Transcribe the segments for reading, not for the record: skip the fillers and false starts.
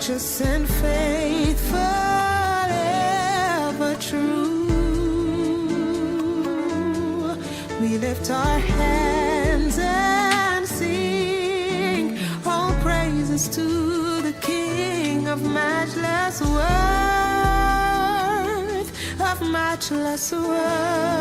righteous and faithful, ever true. We lift our hands and sing all praises to the King of matchless worth, of matchless worth.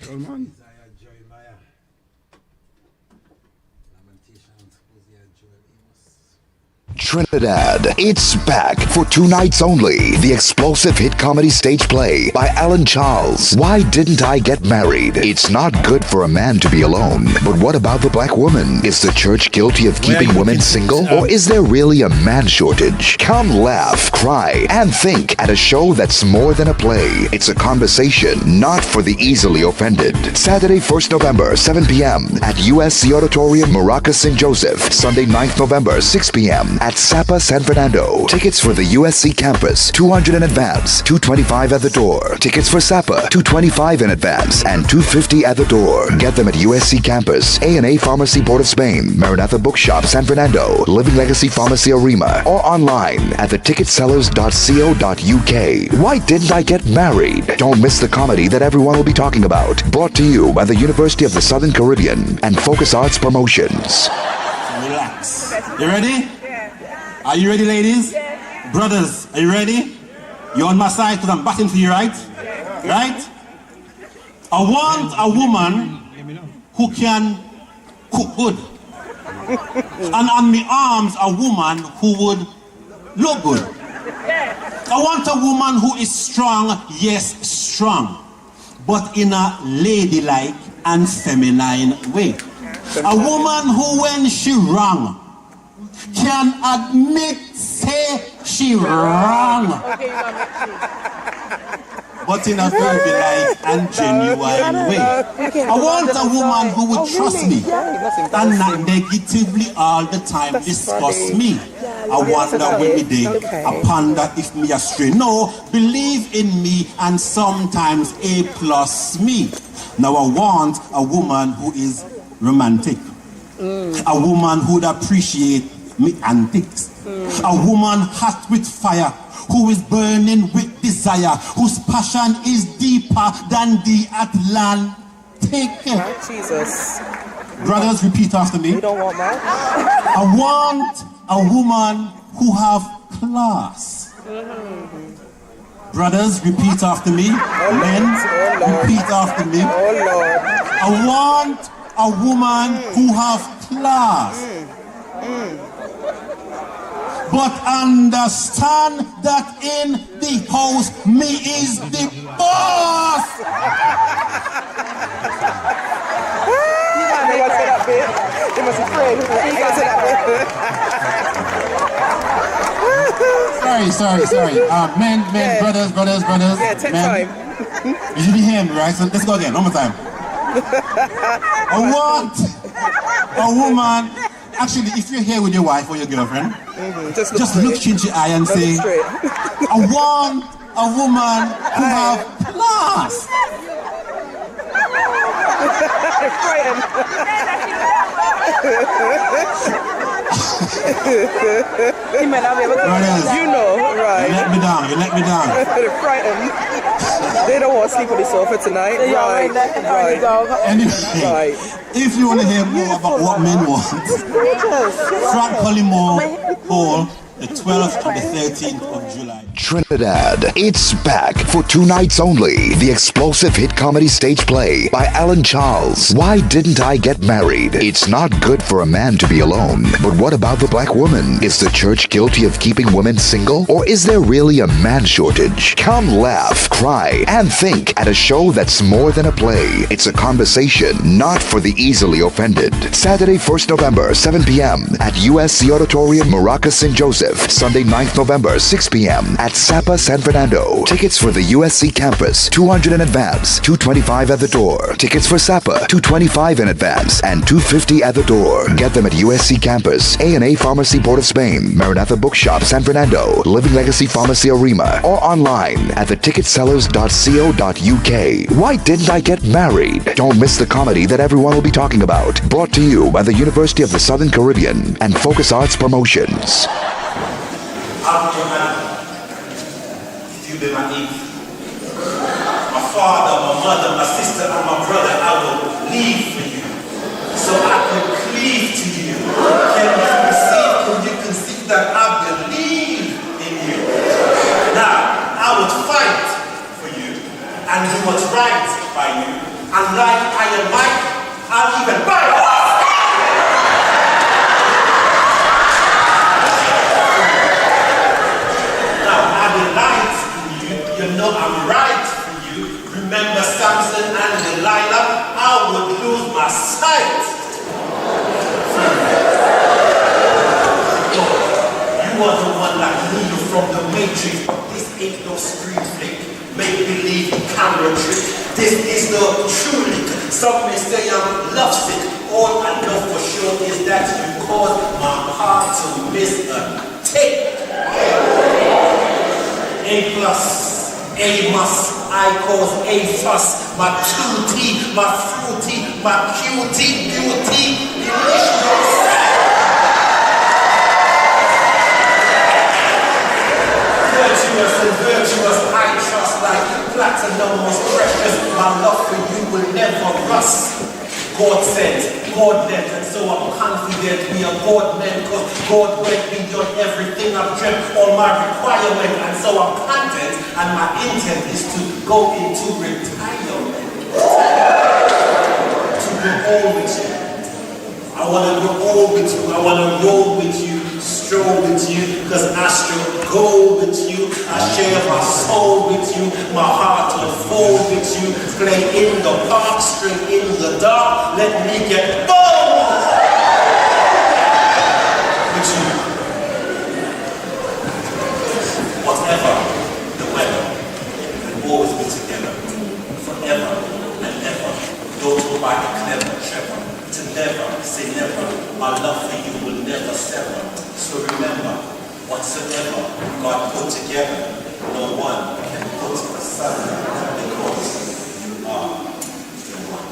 Little man. Trinidad, it's back for 2 nights only. The explosive hit comedy stage play by Alan Charles. Why Didn't I Get Married? It's not good for a man to be alone. But what about the black woman? Is the church guilty of keeping women single? Or is there really a man shortage? Come laugh, cry, and think at a show that's more than a play. It's a conversation, not for the easily offended. Saturday, 1st November, 7 p.m. at USC Auditorium, Maracas, St. Joseph. Sunday, 9th November, 6 p.m. at Sapa, San Fernando. Tickets for the USC campus, $200 in advance, $225 at the door. Tickets for Sapa, $225 in advance, and $250 at the door. Get them at USC campus, A&A Pharmacy Port of Spain, Maranatha Bookshop, San Fernando, Living Legacy Pharmacy Arima, or online at theticketsellers.co.uk. Why Didn't I Get Married? Don't miss the comedy that everyone will be talking about. Brought to you by the University of the Southern Caribbean and Focus Arts Promotions. Relax. You ready? Are you ready, ladies? Brothers, are you ready? You're on my side because I'm batting for you, right? Right? I want a woman who can cook good. And on my arms, a woman who would look good. I want a woman who is strong, yes, strong, but in a ladylike and feminine way. A woman who, when she wrong, can admit, say she wrong, but in a very polite and genuine way. I want a woman who would trust me and not negatively all the time discuss me. I want that when me dig upon that if me astray. No, believe in me and sometimes A+ me. Now I want a woman who is romantic. A woman who would appreciate me antics. A woman hot with fire, who is burning with desire, whose passion is deeper than the Atlantic. Jesus. Brothers, repeat after me. You don't want that? I want a woman who have class. Brothers, repeat after me. Men, repeat after me. I want a woman who have class. But understand that in the house, me is the boss. You must say that bit. You must be afraid. You must say that bit. Sorry. Men, brothers. Yeah, take men. time. You should be hearing me, right? So let's go again, one more time. I want a woman. Actually, if you're here with your wife or your girlfriend, just look into your eye and say, I want a woman who have class. Brothers, You know, right? you let me down. They're frightened. They don't want to sleep on the sofa tonight. Right. Anyway, if you want to hear more about what men want, Frank Collymore Hall, the 12th and the 13th of July. Trinidad, it's back for 2 nights only. The explosive hit comedy stage play by Alan Charles. Why Didn't I Get Married? It's not good for a man to be alone. But what about the black woman? Is the church guilty of keeping women single? Or is there really a man shortage? Come laugh, cry, and think at a show that's more than a play. It's a conversation, not for the easily offended. Saturday, 1st November, 7 p.m. at USC Auditorium, Maracas, St. Joseph. Sunday, 9th November, 6 p.m. at Sapa, San Fernando. Tickets for the USC campus, $200 in advance, $225 at the door. Tickets for Sapa, $225 in advance, and $250 at the door. Get them at USC campus, A&A Pharmacy Port of Spain, Maranatha Bookshop, San Fernando, Living Legacy Pharmacy Arima, or online at theticketsellers.co.uk. Why Didn't I Get Married? Don't miss the comedy that everyone will be talking about. Brought to you by the University of the Southern Caribbean and Focus Arts Promotions. You be my Eve. My father, my mother, my sister, and my brother, I will leave for you, so I can cleave to you. Can you conceive that I believe in you? Now, I would fight for you and do what's right by you. And like Iron Mike, I'll even buy a horse. Now, I delight in you. You know I'm right for you. Remember Samson and Delilah? I would lose my sight. You are the one like Neo from the Matrix. This ain't no screen flick. Make believe camera trick. This is the true lick. Some may say I'm lovesick. All I know for sure is that you caused my heart to miss a tick. A plus, A must, I cause A fuss. My cutie, my fruity, my cutie, beauty, delicious. Virtuous, I trust like platinum was precious. My love for you will never rust. God sent, God lent, and so I'm confident we are God men, cause God went beyond everything I've dreamt, all my requirement, and so I'm content, and my intent is to go into retirement. To go old with you. I wanna go old with you, I wanna roll with you, stroll with you, cause I still go with you. I share my soul with you, my heart unfold with you. Play in the park, string in the dark, let me get bold with you. Whatever the weather, we'll always be together, forever and ever. Don't go by the clever Trevor. To never say never, my love for you will never sever. So remember, whatsoever God put together, no one can put asunder, because you are the one.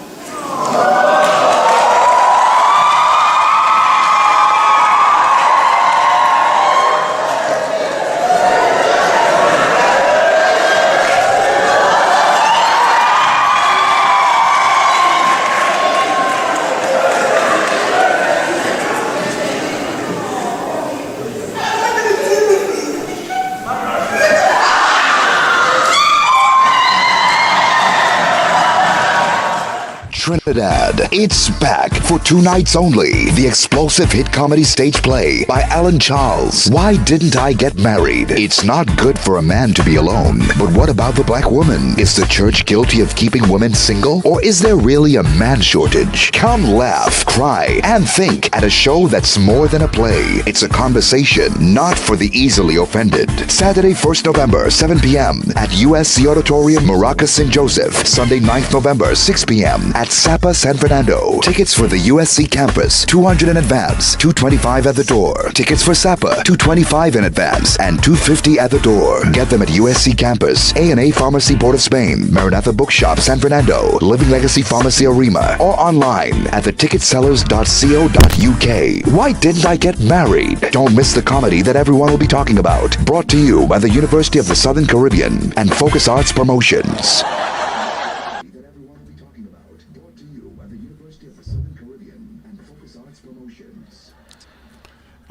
Trinidad. It's back for 2 nights only. The explosive hit comedy stage play by Alan Charles. Why Didn't I Get Married? It's not good for a man to be alone. But what about the black woman? Is the church guilty of keeping women single? Or is there really a man shortage? Come laugh, cry, and think at a show that's more than a play. It's a conversation, not for the easily offended. Saturday, 1st November, 7 p.m. at USC Auditorium, Maracas, St. Joseph. Sunday, 9th November, 6 p.m. at Sapa, San Fernando. Tickets for the USC campus, $200 in advance, $225 at the door. Tickets for Sapa, $225 in advance, and $250 at the door. Get them at USC campus, A&A Pharmacy Board of Spain, Maranatha Bookshop, San Fernando, Living Legacy Pharmacy Arima, or online at theticketsellers.co.uk. Why Didn't I Get Married? Don't miss the comedy that everyone will be talking about. Brought to you by the University of the Southern Caribbean and Focus Arts Promotions.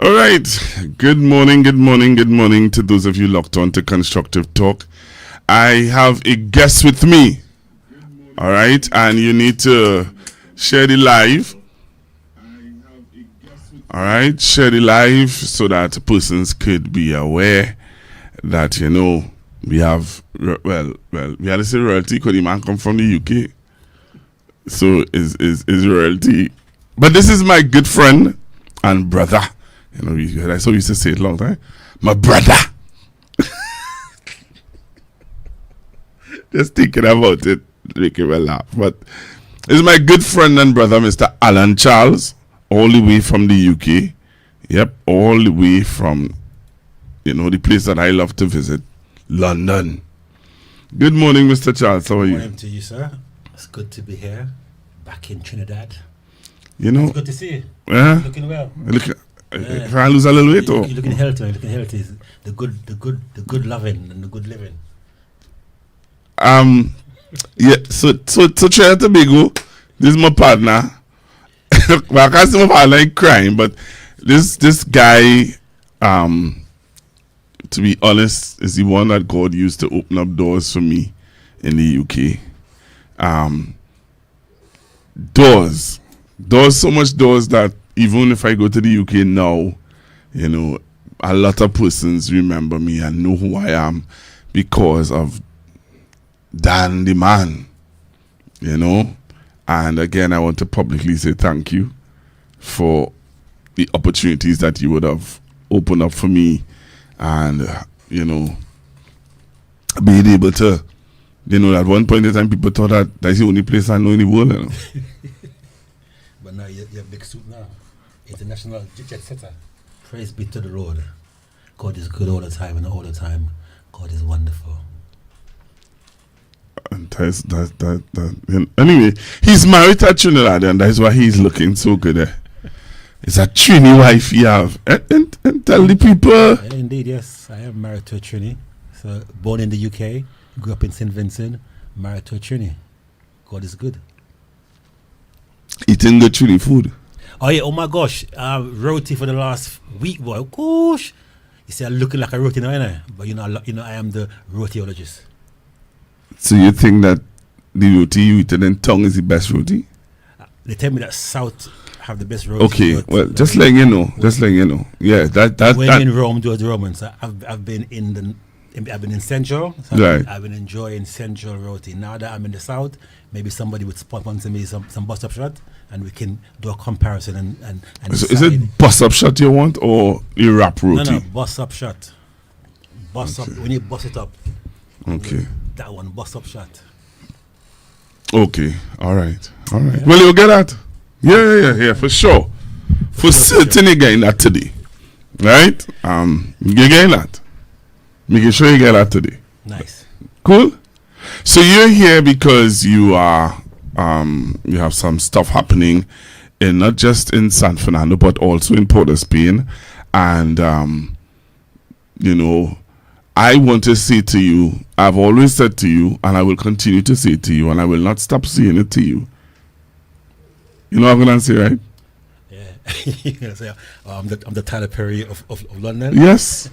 All right. Good morning to those of you locked on to Constructive Talk. I have a guest with me. All right. And you need to share the live. All right. Share the live so that persons could be aware that, you know, we have, well, we had to say royalty because the man come from the UK. So is royalty. But this is my good friend and brother. You know, that's how we used to say it a long time. My brother. Just thinking about it, making me laugh. But it's my good friend and brother, Mr. Alan Charles, all the way from the UK. Yep, all the way from, you know, the place that I love to visit, London. Good morning, Mr. Charles. How are you? Good morning to you, sir. It's good to be here, back in Trinidad. You know, It's good to see you. Yeah. Looking well. If I lose a little weight, You're looking healthy. You're looking healthy. The good loving and the good living. Yeah. So Trinidad Tobago. This is my partner. Well, I can't say my partner in crime, but this guy, to be honest, is the one that God used to open up doors for me in the UK. doors. So much doors that even if I go to the UK now, you know, a lot of persons remember me and know who I am because of Dan the man, you know. And again, I want to publicly say thank you for the opportunities that you would have opened up for me, and you know, being able to, you know, at one point in time people thought that that's the only place I know in the world, you know. But now you're big suit now. International jet setter. Praise be to the Lord. God is good all the time, and all the time God is wonderful. And anyway, he's married to Trinidad, and that's why he's looking so good. It's a Trini wife he have. And tell the people. Yeah, indeed, yes. I am married to a Trini. So born in the UK, grew up in St. Vincent, married to a Trini. God is good. Eating the Trini food. Oh yeah, oh my gosh. Roti for the last week, boy. Gosh. You see, I'm looking like a roti now, innit? But you know, I am the rotiologist. So you think that the roti you eat in tongue is the best roti? They tell me that South have the best roti. Okay, well, just letting you know. Yeah, when in Rome, do the Romans. So I've been in Central. So right. I've been enjoying Central roti. Now that I'm in the South, maybe somebody would spot onto me some bus up shot, and we can do a comparison and so is it bus up shot you want or the wrap roti? No, bus up shot. Bus up when you bust it up. Okay. That one, bus up shot. Okay, all right. Yeah. Well, you'll get that. Yeah, for sure. For certain, you're getting that today, right? You're getting that. Making sure you get that today. Nice. Cool. So you're here because you are, you have some stuff happening, in not just in San Fernando but also in Port of Spain, and you know. I want to say to you, I've always said to you, and I will continue to say to you, and I will not stop saying it to you. You know what I'm going to say, right? Yeah. So, I'm the Tyler Perry of London. Yes.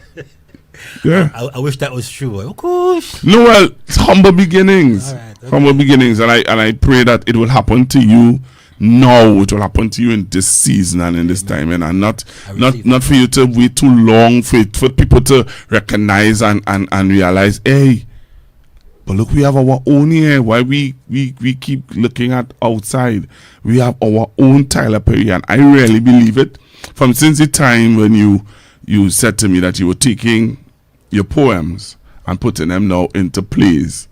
Yeah. I wish that was true. Of course. No, well, it's humble beginnings. All right, okay. Humble beginnings. And I pray that it will happen to you now. It will happen to you in this season and in this time, and not for you to wait too long for people to recognize and realize, hey, but look, we have our own here. Why we keep looking at outside? We have our own Tyler Perry, and I really believe it. From since the time when you said to me that you were taking your poems and putting them now into plays,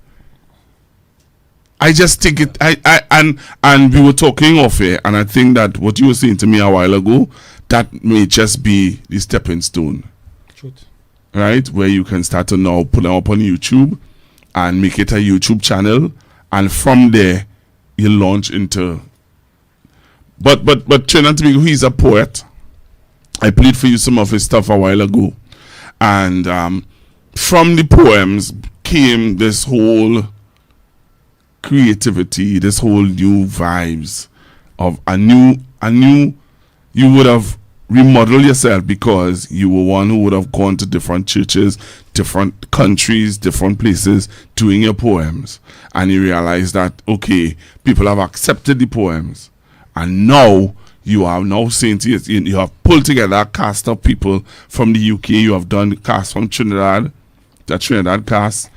I just think it. And we were talking off here, and I think that what you were saying to me a while ago, that may just be the stepping stone. Truth. Right, where you can start to now put them up on YouTube and make it a YouTube channel, and from there you launch into. But Trinidad Tobago, he's a poet. I played for you some of his stuff a while ago, and from the poems came this whole creativity, this whole new vibes of a new you would have remodeled yourself, because you were one who would have gone to different churches, different countries, different places doing your poems, and you realize that okay, people have accepted the poems, and now you are now saying to you have pulled together a cast of people from the UK. You have done the cast from Trinidad, the Trinidad cast.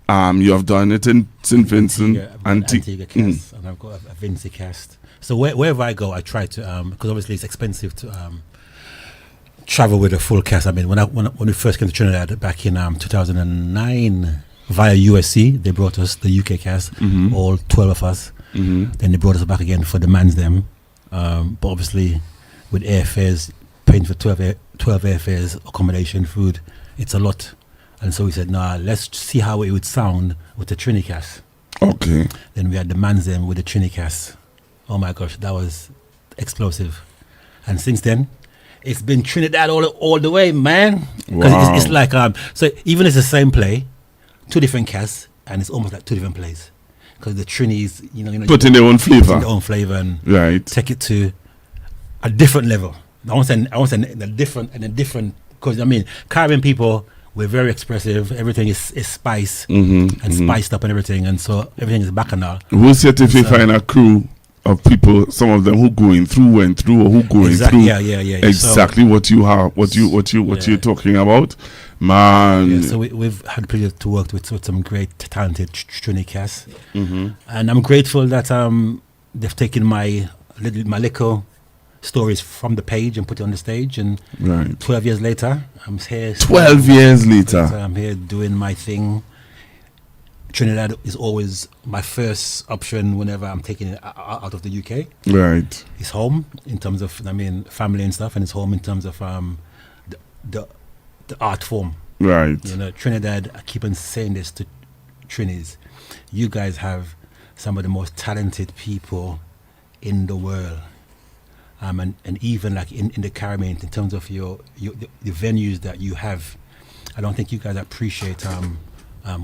You have done it in St. Vincent, Antigua cast, and I've got a Vinci cast. So wherever I go, I try to, because obviously it's expensive to travel with a full cast. I mean, when we first came to Trinidad back in 2009 via USC, they brought us the UK cast, all 12 of us. Then they brought us back again for the man's them. But obviously, with airfares, paying for 12 airfares, accommodation, food, it's a lot. And so we said, nah, let's see how it would sound with the Trinicast. Okay. Then we had the man's them with the Trinicast. Oh my gosh, that was explosive. And since then, it's been Trinidad all the way, man. Because wow. it's like, so even it's the same play, two different casts, and it's almost like two different plays. Because the Trinis, you know, put in their own flavor. And right. Take it to a different level. I want to say a different, because I mean, Caribbean people, we're very expressive. Everything is spice and spiced up and everything, and so everything is bacchanal. We'll see if we find a crew of people, some of them who went through, or who going through. Yeah. Exactly what you have, what you're talking about, man. Yeah, so we've had the pleasure to work with some great, talented Trini cast, and I'm grateful that they've taken my little stories from the page and put it on the stage. And 12 years later, I'm here. 12 years later, I'm here doing my thing. Trinidad is always my first option whenever I'm taking it out of the UK. Right. It's home in terms of, family and stuff, and it's home in terms of the art form. Right. Trinidad, I keep on saying this to Trinis, you guys have some of the most talented people in the world. And even like in the Caribbean, in terms of the venues that you have, I don't think you guys appreciate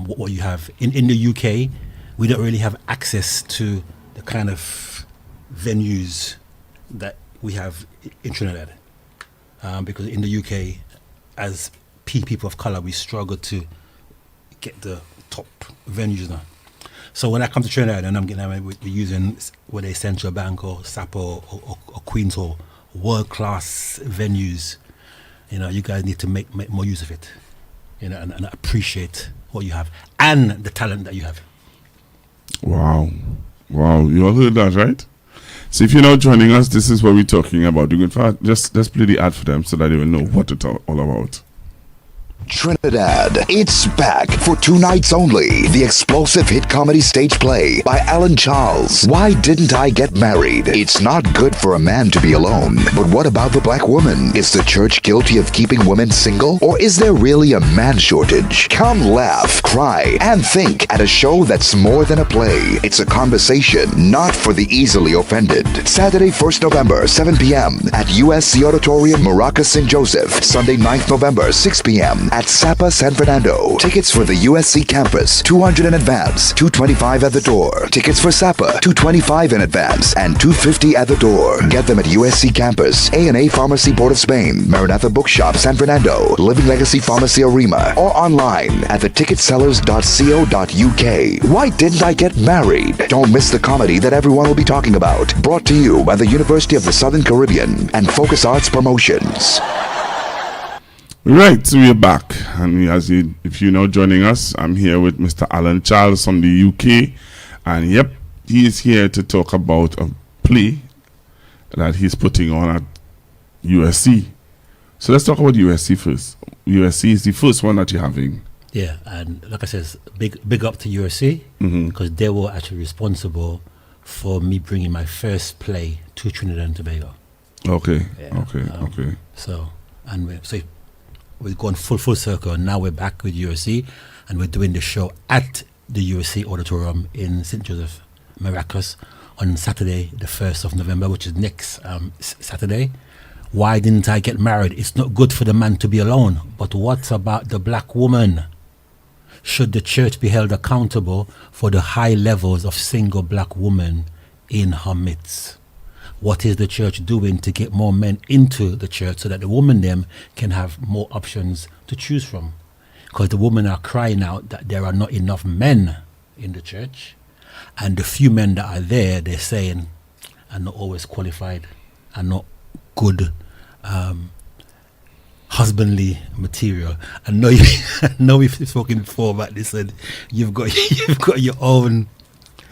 what you have. In the UK, we don't really have access to the kind of venues that we have in Trinidad. Because in the UK, as people of color, we struggle to get the top venues now. So when I come to Trinidad and we're using whether it's Central Bank or Sapo or Queen's Hall, world-class venues, you guys need to make more use of it, and appreciate what you have and the talent that you have. Wow. You all heard that, right? So if you're now joining us, this is what we're talking about. You can just play the ad for them so that they will know what it's all about. Trinidad, it's back for 2 nights only. The explosive hit comedy stage play by Alan Charles. Why Didn't I Get Married? It's not good for a man to be alone. But what about the black woman? Is the church guilty of keeping women single? Or is there really a man shortage? Come laugh, cry, and think at a show that's more than a play. It's a conversation, not for the easily offended. Saturday, 1st November, 7 p.m. at USC Auditorium, Maracas, St. Joseph. Sunday, 9th November, 6 p.m. at Sapa, San Fernando. Tickets for the USC campus, $200 in advance, $225 at the door. Tickets for Sapa, $225 in advance, and $250 at the door. Get them at USC campus, A&A Pharmacy, Port of Spain, Maranatha Bookshop, San Fernando, Living Legacy Pharmacy, Arima, or online at theticketsellers.co.uk. Why Didn't I Get Married? Don't miss the comedy that everyone will be talking about. Brought to you by the University of the Southern Caribbean and Focus Arts Promotions. Right, so we're back, and if you're now joining us, I'm here with Mr. Alan Charles from the UK, and he is here to talk about a play that he's putting on at USC. So let's talk about USC first. USC is the first one that you're having. Yeah, and like I said, big up to USC, because they were actually responsible for me bringing my first play to Trinidad and Tobago. Okay. So we've gone full circle, and now we're back with USC, and we're doing the show at the USC Auditorium in St. Joseph, Maracas, on Saturday, the 1st of November, which is next Saturday. Why Didn't I Get Married? It's not good for the man to be alone, but what about the black woman? Should the church be held accountable for the high levels of single black women in her midst? What is the church doing to get more men into the church so that the women them can have more options to choose from? Because the women are crying out that there are not enough men in the church, and the few men that are there, they're saying, are not always qualified, are not good husbandly material. I know we've spoken before about this, and you've got your own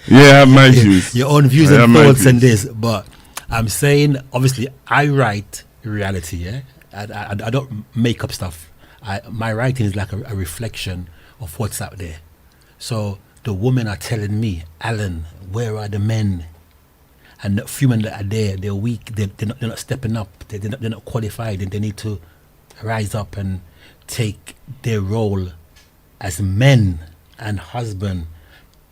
views, your own views and thoughts on this, but I'm saying, obviously, I write reality. Yeah, I don't make up stuff. My writing is like a reflection of what's out there. So the women are telling me, Alan, where are the men? And the few men that are there, they're weak. They're not stepping up. They're not qualified, and they need to rise up and take their role as men and husband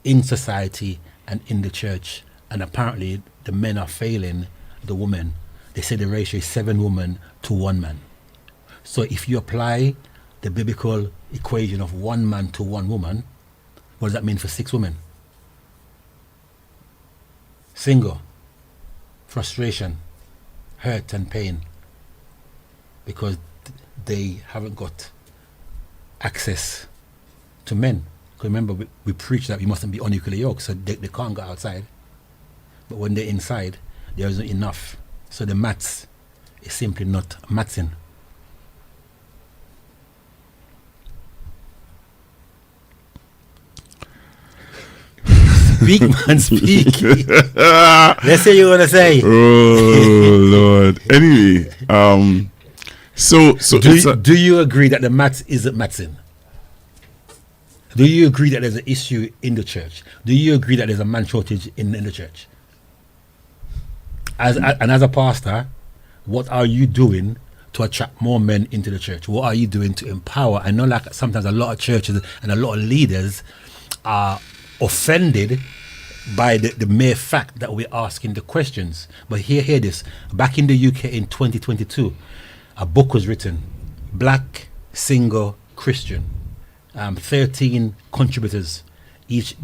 in society and in the church. And apparently the men are failing the women. They say the ratio is 7 women to 1 man. So if you apply the biblical equation of 1 man to 1 woman, what does that mean for 6 women? Single, frustration, hurt and pain, because they haven't got access to men. Because remember, we preach that we mustn't be unequally yoked, so they can't go outside. but when they're inside, there isn't enough. So the maths is simply not mathsing. Speak, man, speak. Let's say you want to say. Oh Lord. Anyway, so do you agree that the maths isn't mathsing? Do you agree that there's an issue in the church? Do you agree that there's a man shortage in the church? As a pastor, what are you doing to attract more men into the church? What are you doing to empower? I know, like, sometimes a lot of churches and a lot of leaders are offended by the mere fact that we're asking the questions. But hear this. Back in the UK in 2022, a book was written, Black Single Christian. 13 contributors each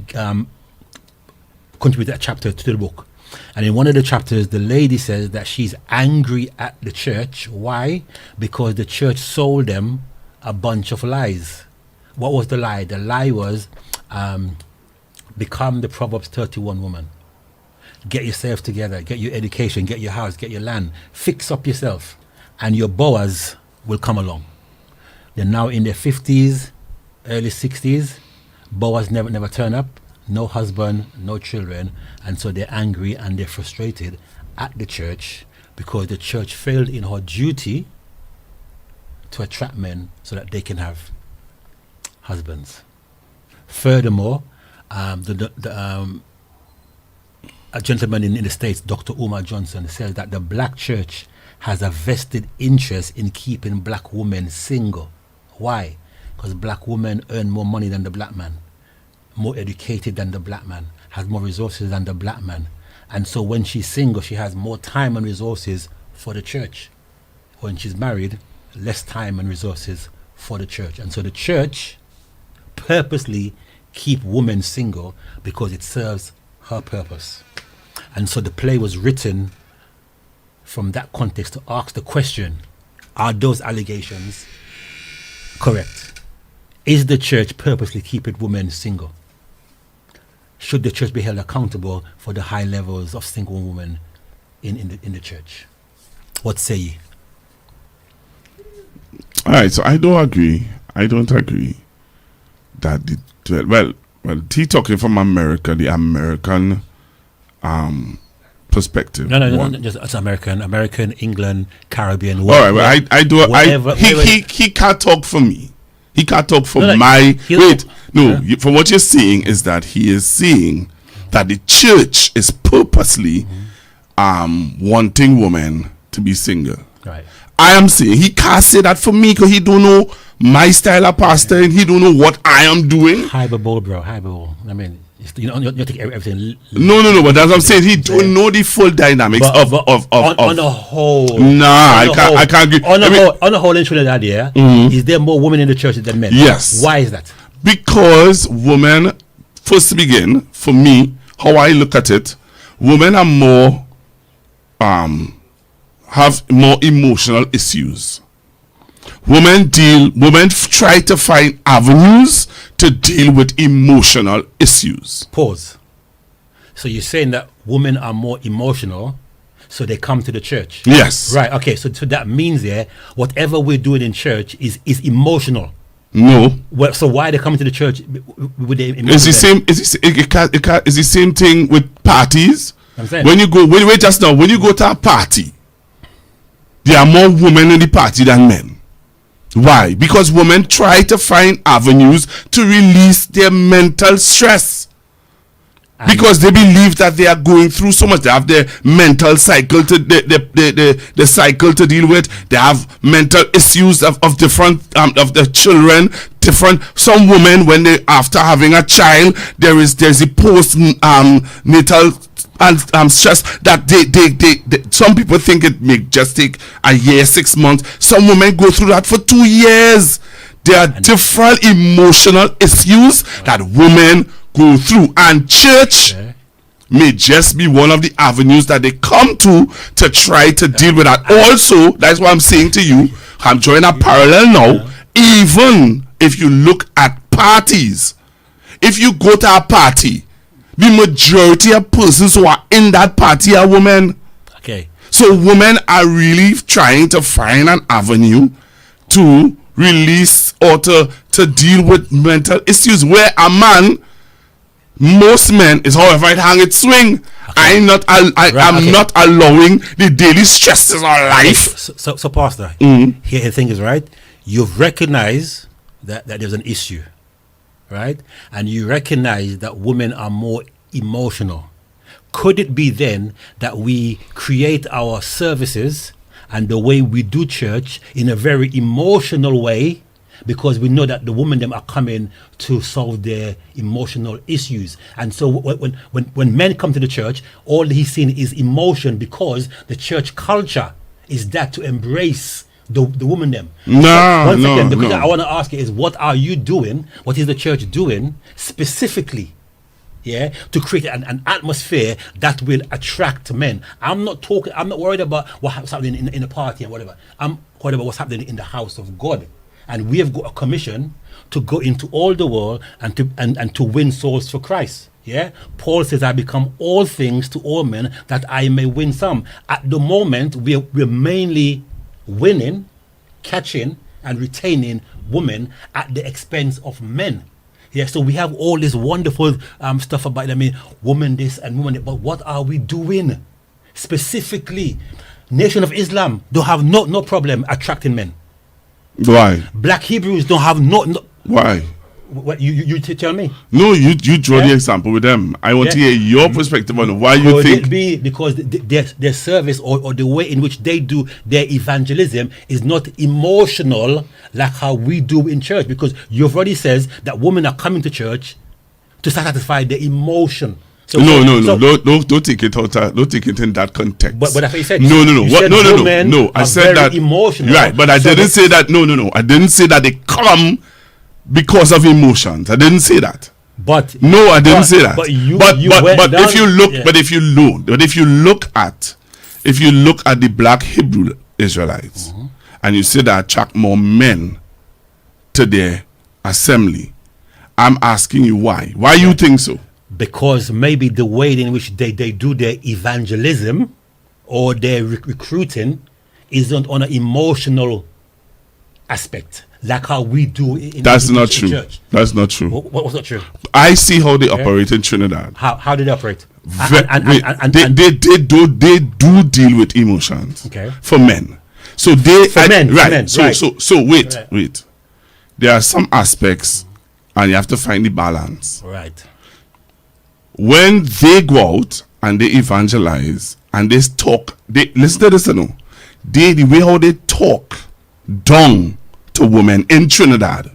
contributed a chapter to the book. And in one of the chapters, the lady says that she's angry at the church. Why? Because the church sold them a bunch of lies. What was the lie? The lie was, become the Proverbs 31 woman. Get yourself together, get your education, get your house, get your land, fix up yourself, and your Boaz will come along. They're now in their 50s, early 60s. Boaz never turn up, no husband, no children, and so they're angry and they're frustrated at the church because the church failed in her duty to attract men so that they can have husbands. Furthermore, a gentleman in the States, Dr. Umar Johnson, says that the black church has a vested interest in keeping black women single. Why? Because black women earn more money than the black man, more educated than the black man, has more resources than the black man. And so when she's single, she has more time and resources for the church. When she's married, less time and resources for the church. And so the church purposely keep women single because it serves her purpose. And so the play was written from that context to ask the question, are those allegations correct? Is the church purposely keeping women single? Should the church be held accountable for the high levels of single women in the church? What say ye? All right, so I don't agree that he talking from America, the American perspective. No, just it's American, England, Caribbean. All right, well, he can't talk for me. He can't talk for from what you're saying is that he is saying that the church is purposely wanting women to be single. Right. I am saying he can't say that for me because he don't know my style of pastor and he don't know what I am doing. Hyperbole, bro. Hyperbole. I mean, you take everything. No, but that's what I'm saying. He don't know the full dynamics on the whole. Nah, I can't agree. On the whole, in Trinidad, is there more women in the church than men? Yes. Why is that? Because women, first to begin, for me, how I look at it, women are more, have more emotional issues. Women try to find avenues to deal with emotional issues. Pause. So you're saying that women are more emotional, so they come to the church? Yes. Right. Okay. So that means whatever we're doing in church is emotional. No. Well, so why are they coming to the church with the emotion? It's the same. It's the same thing with parties. I'm saying. When you go to a party, there are more women in the party than men. Why? Because women try to find avenues to release their mental stress. Because they believe that they are going through so much. They have their mental cycle to the cycle to deal with. They have mental issues of different of the children. Different. Some women, when they after having a child, there's a post natal and stress that they some people think it may just take a year, 6 months. Some women go through that for 2 years. There are different emotional issues that women go through, and church may just be one of the avenues that they come to try to deal with that. Also, that's what I'm saying to you. I'm drawing a parallel now. Even if you look at parties, if you go to a party, the majority of persons who are in that party are women. Okay. So women are really trying to find an avenue to release or to deal with mental issues, where a man, most men, is however it hang it swing. Okay. I'm not allowing the daily stresses of life. So Pastor, here the thing is, right, you've recognized that there's an issue, right? And you recognize that women are more emotional. Could it be then that we create our services and the way we do church in a very emotional way, because we know that the women them are coming to solve their emotional issues? And so when men come to the church, all he's seeing is emotion, because the church culture is that to embrace the woman them. No. The question I want to ask you is, what are you doing? What is the church doing specifically? Yeah, to create an atmosphere that will attract men. I'm not worried about what's happening in the party and whatever. I'm worried about what's happening in the house of God. And we have got a commission to go into all the world and to win souls for Christ. Yeah, Paul says, I become all things to all men that I may win some. At the moment, we're mainly winning, catching and retaining women at the expense of men. Yeah, so we have all this wonderful stuff about, woman this and woman that, but what are we doing specifically? Nation of Islam don't have no problem attracting men. Why? Black Hebrews don't have no. Why? What you tell me? No, you draw the example with them. I want to hear your perspective on why you think. Could it be because their service or the way in which they do their evangelism is not emotional like how we do in church? Because you've already says that women are coming to church to satisfy their emotion. So don't take it out. Don't take it in that context. But that's what you said. No. I said that emotional. Right, but I didn't say that. No. I didn't say that they come because of emotions. I didn't say that. But no, I didn't say that. But if you look at the black Hebrew Israelites, and you say they attract more men to their assembly, I'm asking you why. Why you think so? Because maybe the way in which they do their evangelism or their recruiting isn't on an emotional aspect like how we do in That's not in true. Church. That's not true. What's not true? I see how they operate in Trinidad. How do they operate? They do deal with emotions. Okay. For men. So wait. There are some aspects and you have to find the balance. Right. When they go out and they evangelize and they talk, listen to this, the way how they talk down to women in Trinidad.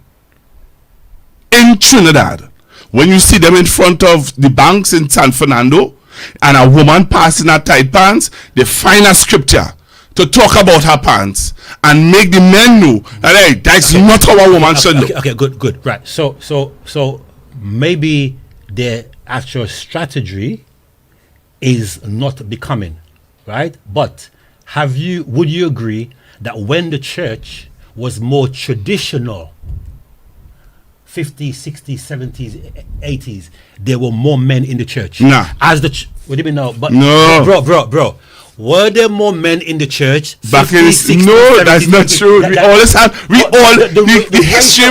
When you see them in front of the banks in San Fernando and a woman passing her tight pants, they find a scripture to talk about her pants and make the men know that, hey, that's not how a woman should look. Okay, good. Right. So maybe their actual strategy is not becoming, right? But would you agree that when the church was more traditional, 50s, 60s, 70s, 80s, there were more men in the church? Nah. What do you mean no? But no. Bro. Were there more men in the church? Back in 60s, no, 70s, that's not true. The history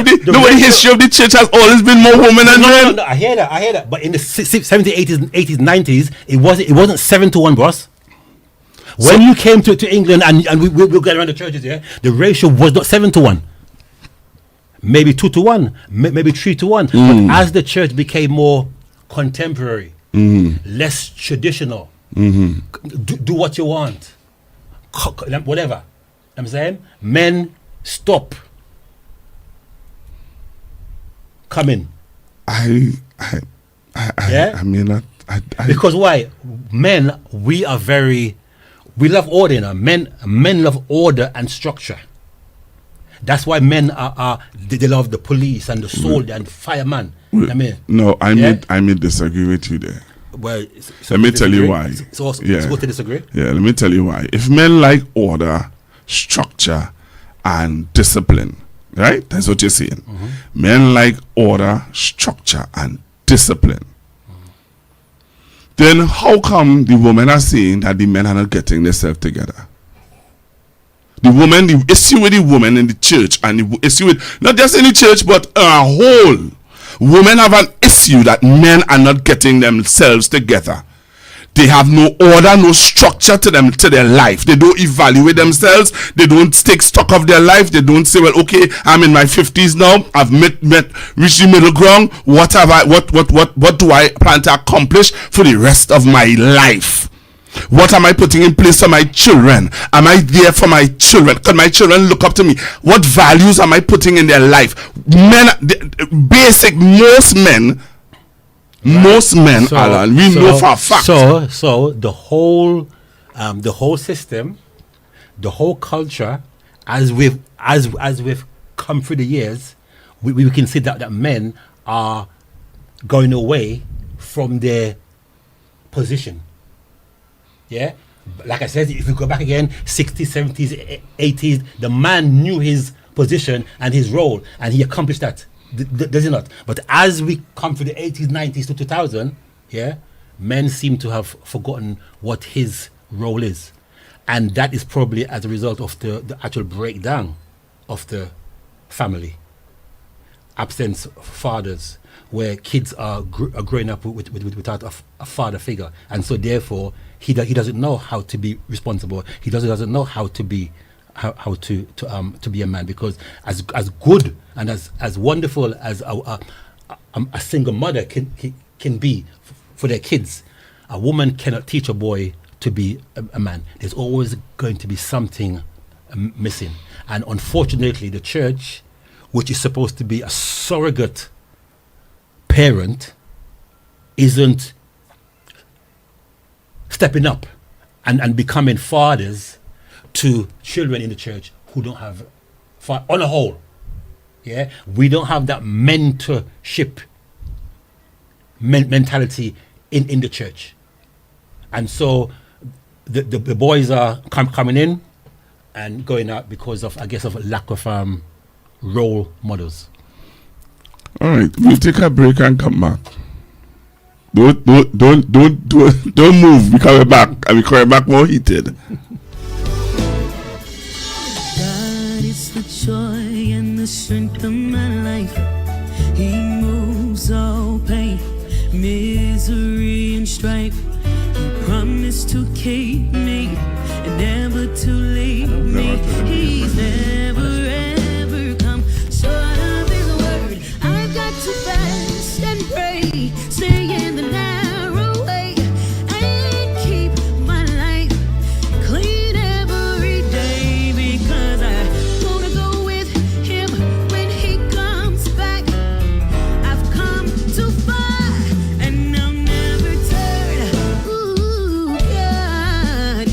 of the church has always been more women than men. No, I hear that. But in the 70s, 80s, 90s, it wasn't 7-1, boss. When you came to England and we'll get around the churches, yeah, the ratio was not 7-1. Maybe 2-1, maybe 3-1. But as the church became more contemporary, less traditional, do what you want, whatever, I'm saying, men stop coming. Because why? Men, we love order. Men love order and structure. That's why men they love the police and the soldier and fireman. I may disagree with you there. Well, let me tell you why. So to disagree? Yeah, let me tell you why. If men like order, structure, and discipline, right? That's what you're saying. Men like order, structure, and discipline. then how come the women are saying that the men are not getting themselves together? The issue with the woman in the church, and the issue with, not just in the church, but a whole, women have an issue that men are not getting themselves together. They have no order, no structure to their life. They don't evaluate themselves. They don't take stock of their life. They don't say, well, okay, I'm in my 50s now. I've reached the middle ground. What do I plan to accomplish for the rest of my life? What am I putting in place for my children? Am I there for my children? Can my children look up to me? What values am I putting in their life? Most men, Alan, we know for a fact. So the whole system, the whole culture, as we've come through the years, we can see that men are going away from their position. Yeah, like I said, if we go back again, 60s, 70s, 80s, the man knew his position and his role, and he accomplished that. Does it not? But as we come to the 80s, 90s to 2000, yeah, men seem to have forgotten what his role is. And that is probably as a result of the actual breakdown of the family. Absence of fathers, where kids are growing up without a father figure. And so therefore, he doesn't know how to be responsible. He doesn't know how to be how to be a man, because as good and as wonderful as a single mother can be for their kids, a woman cannot teach a boy to be a man. There's always going to be something missing, and unfortunately, the church, which is supposed to be a surrogate parent, isn't stepping up and becoming fathers to children in the church who don't have, on a whole, yeah, we don't have that mentorship mentality in the church, and so the boys are coming in and going out because of, I guess, of a lack of role models. All right, we'll take a break and come back. Don't move. We coming back, and we coming back more heated. God is the joy and the strength of my life. He moves all pain, misery, and strife. He promised to keep me and never to leave me. He's never ever come short of his word. I've got to fast and pray, stay in the narrow way, and keep my life clean every day, because I wanna go with him when he comes back. I've come too far and I'll never turn. Ooh, God,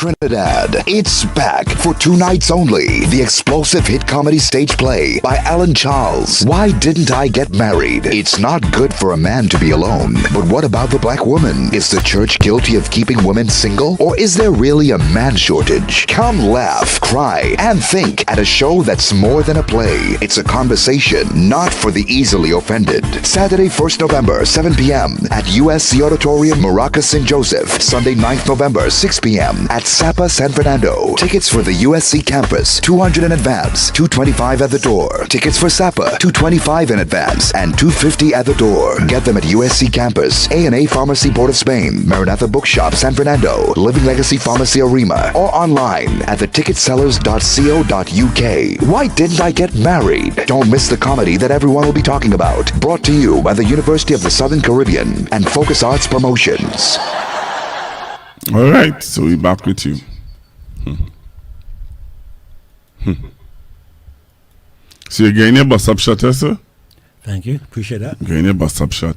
Trinidad. It's back for 2 nights only. The explosive hit comedy stage play by Alan Charles. Why Didn't I Get Married? It's not good for a man to be alone. But what about the black woman? Is the church guilty of keeping women single? Or is there really a man shortage? Come laugh, cry, and think at a show that's more than a play. It's a conversation, not for the easily offended. Saturday, 1st November, 7 p.m. at USC Auditorium, Maracas, St. Joseph. Sunday, 9th November, 6 p.m. at Sapa, San Fernando. Tickets for the USC campus, $200 in advance, $225 at the door. Tickets for Sapa, $225 in advance, and $250 at the door. Get them at USC campus, A&A Pharmacy Board of Spain, Maranatha Bookshop, San Fernando, Living Legacy Pharmacy Arima, or online at theticketsellers.co.uk. Why Didn't I Get Married? Don't miss the comedy that everyone will be talking about. Brought to you by the University of the Southern Caribbean and Focus Arts Promotions. All right, so we're back with you. So you're getting your bus up shot, sir? Thank you. Appreciate that. Getting your bus up shot.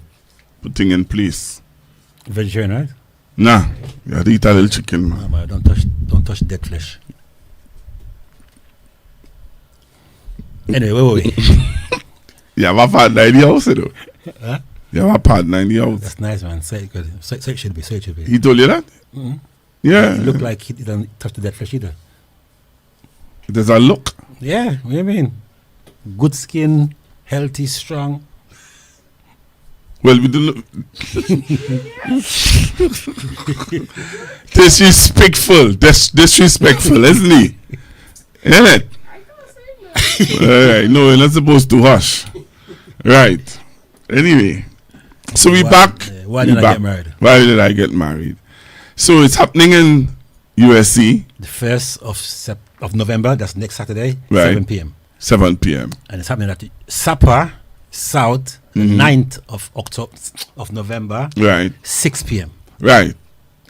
Putting in place. Vegetarian, right? Nah, you have to eat a little chicken, man. No, man, don't touch dead flesh. Anyway, where were we? You have a partner in the house, though. Huh? You have a partner in the house. That's nice, man. Say it good. Say it should be. Say it should be. He told you that? Mm-hmm. Yeah. It looked like he didn't touch the dead flesh either. There's a look. Yeah, what do you mean? Good skin, healthy, strong. Well, we don't. Disrespectful. Disrespectful, isn't he? Isn't it? Alright, no, we're not supposed to hush. Right. Anyway, so we back. Why did I get married? Why did I get married? So it's happening in USC. The 1st of November, that's next Saturday, Right. 7 p.m. 7 p.m. And it's happening at the Sapa South, the 9th of November, Right. 6 p.m. Right.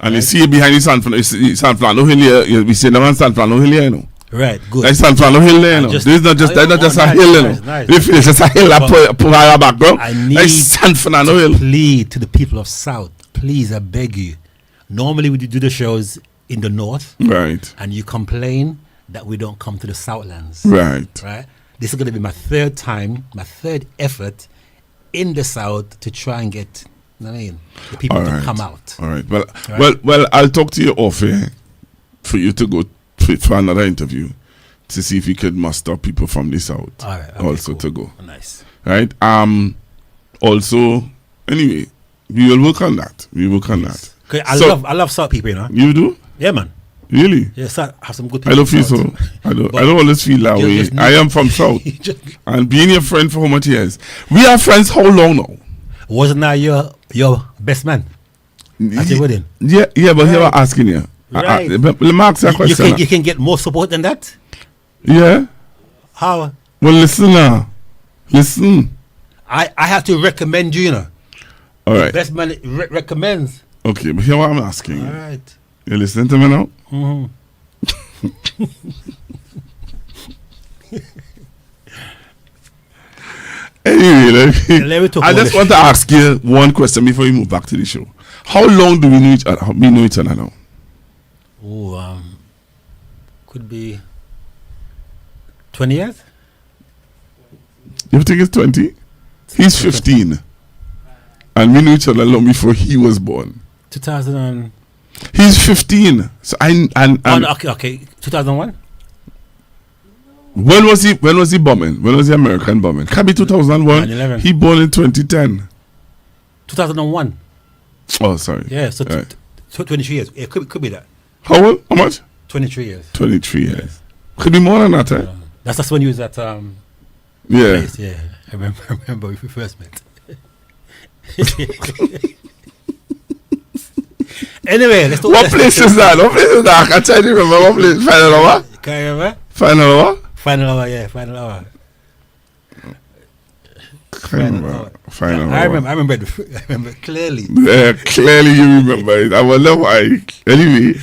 And you see behind the San Fernando Hill here, we see the one San Fernando Hill here, you know. Right, good. That's San Fernando Hill there, you know. This is not just, that's not just a hill, you know. Nice. If it's just a hill that put our background, I need that's San Fernando Hill. plead to the people of South, please, I beg you. Normally we do the shows in the North, Right. and you complain that we don't come to the Southlands. Right. Right? This is going to be my third effort in the South to try and get, the people All to right. come out. All right. Well, Right. well, I'll talk to you off here for you to go for another interview to see if you could muster people from the South All right. Okay, also cool. to go. Nice. Right. Also, anyway, we will work on that. We work on that. Okay, I So- love South people, you know. You do? Yeah, man. Really? Yeah, South have some good I people. don't feel in South. so. I don't But always feel that you way. just need- I am from South. You just- And being your friend for how much years? We are friends how long now? Wasn't that your best man at your wedding? Yeah, but here Right. I'm asking you. Right. Let me ask you a question. You can get more support than that. Yeah? How? Well, listen now. Listen. I have to recommend you, you know. All right. Best man recommends. Okay, but here what I'm asking All you. right. You listening to me now? Mm-hmm. Anyway, Let me talk I about just it. want to ask you one question before we move back to the show. How long do we know each other? We know each other now. Oh, could be 20 years. You think it's 20? He's 15. And we knew each other long before he was born. 2000 and He's 15. So okay, 2001. When was he bombing? When was the American bombing? Can be 2001. 9/11. He born in 2010. 2001. Oh, sorry. Yeah, so Right. 23 years. It could be that. How old? How much? 23 years. 23 years. Could be more than that, eh? That's when you was at Yeah. place, yeah. I remember when we first met. Anyway, let's talk. What place is that? What place is that? I can't tell you remember what place. Final hour? Can you remember? Final hour? Final hour, yeah, final hour. Final hour. I remember clearly. Yeah, clearly you remember it. I wonder why. Anyway,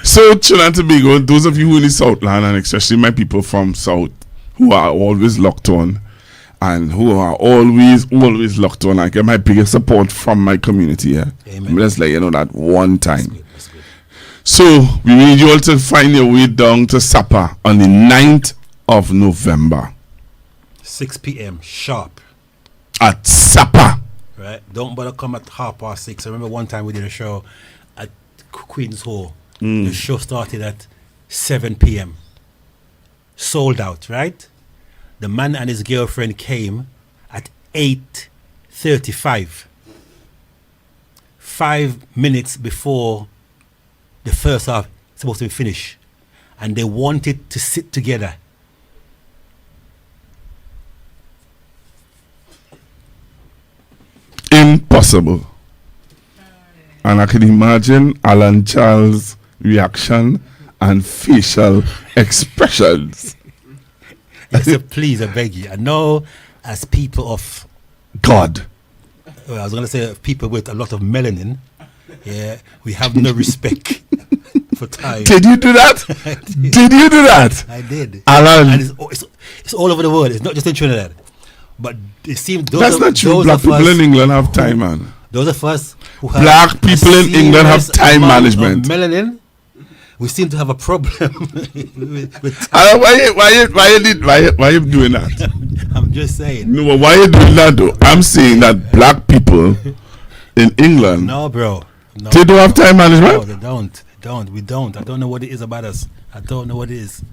so Trinidad and Tobago, those of you who in the Southland, and especially my people from South, who are always locked on, and who are always locked on, I get my biggest support from my community here. Amen. Let's let you know that one time. That's good. So we need you all to find your way down to supper on the 9th of November 6 p.m. sharp. at supper. Right? Don't bother come at 6:30. I remember one time we did a show at Queen's Hall. The show started at 7 p.m. Sold out, right? The man and his girlfriend came at 8:35. 5 minutes before the first half supposed to be finished. And they wanted to sit together. Impossible. And I can imagine Alan Charles' reaction and facial expressions. Yes, so please, I beg you. I know as people of, God. well, I was going to say people with a lot of melanin, yeah, we have no respect for time. Did you do that? Did you do that? I did. Alan. And it's all over the world. It's not just in Trinidad. But it seems those That's of, not true. those Black of people us in England have time, man. Those of us who have Black a people in England have serious time amount of management. melanin, we seem to have a problem with Why you doing that? I'm just saying. No, why you doing that though? I'm saying that black people in England, No, bro. No, they don't have time no, management. they don't. We don't. I don't know what it is about us. I don't know what it is.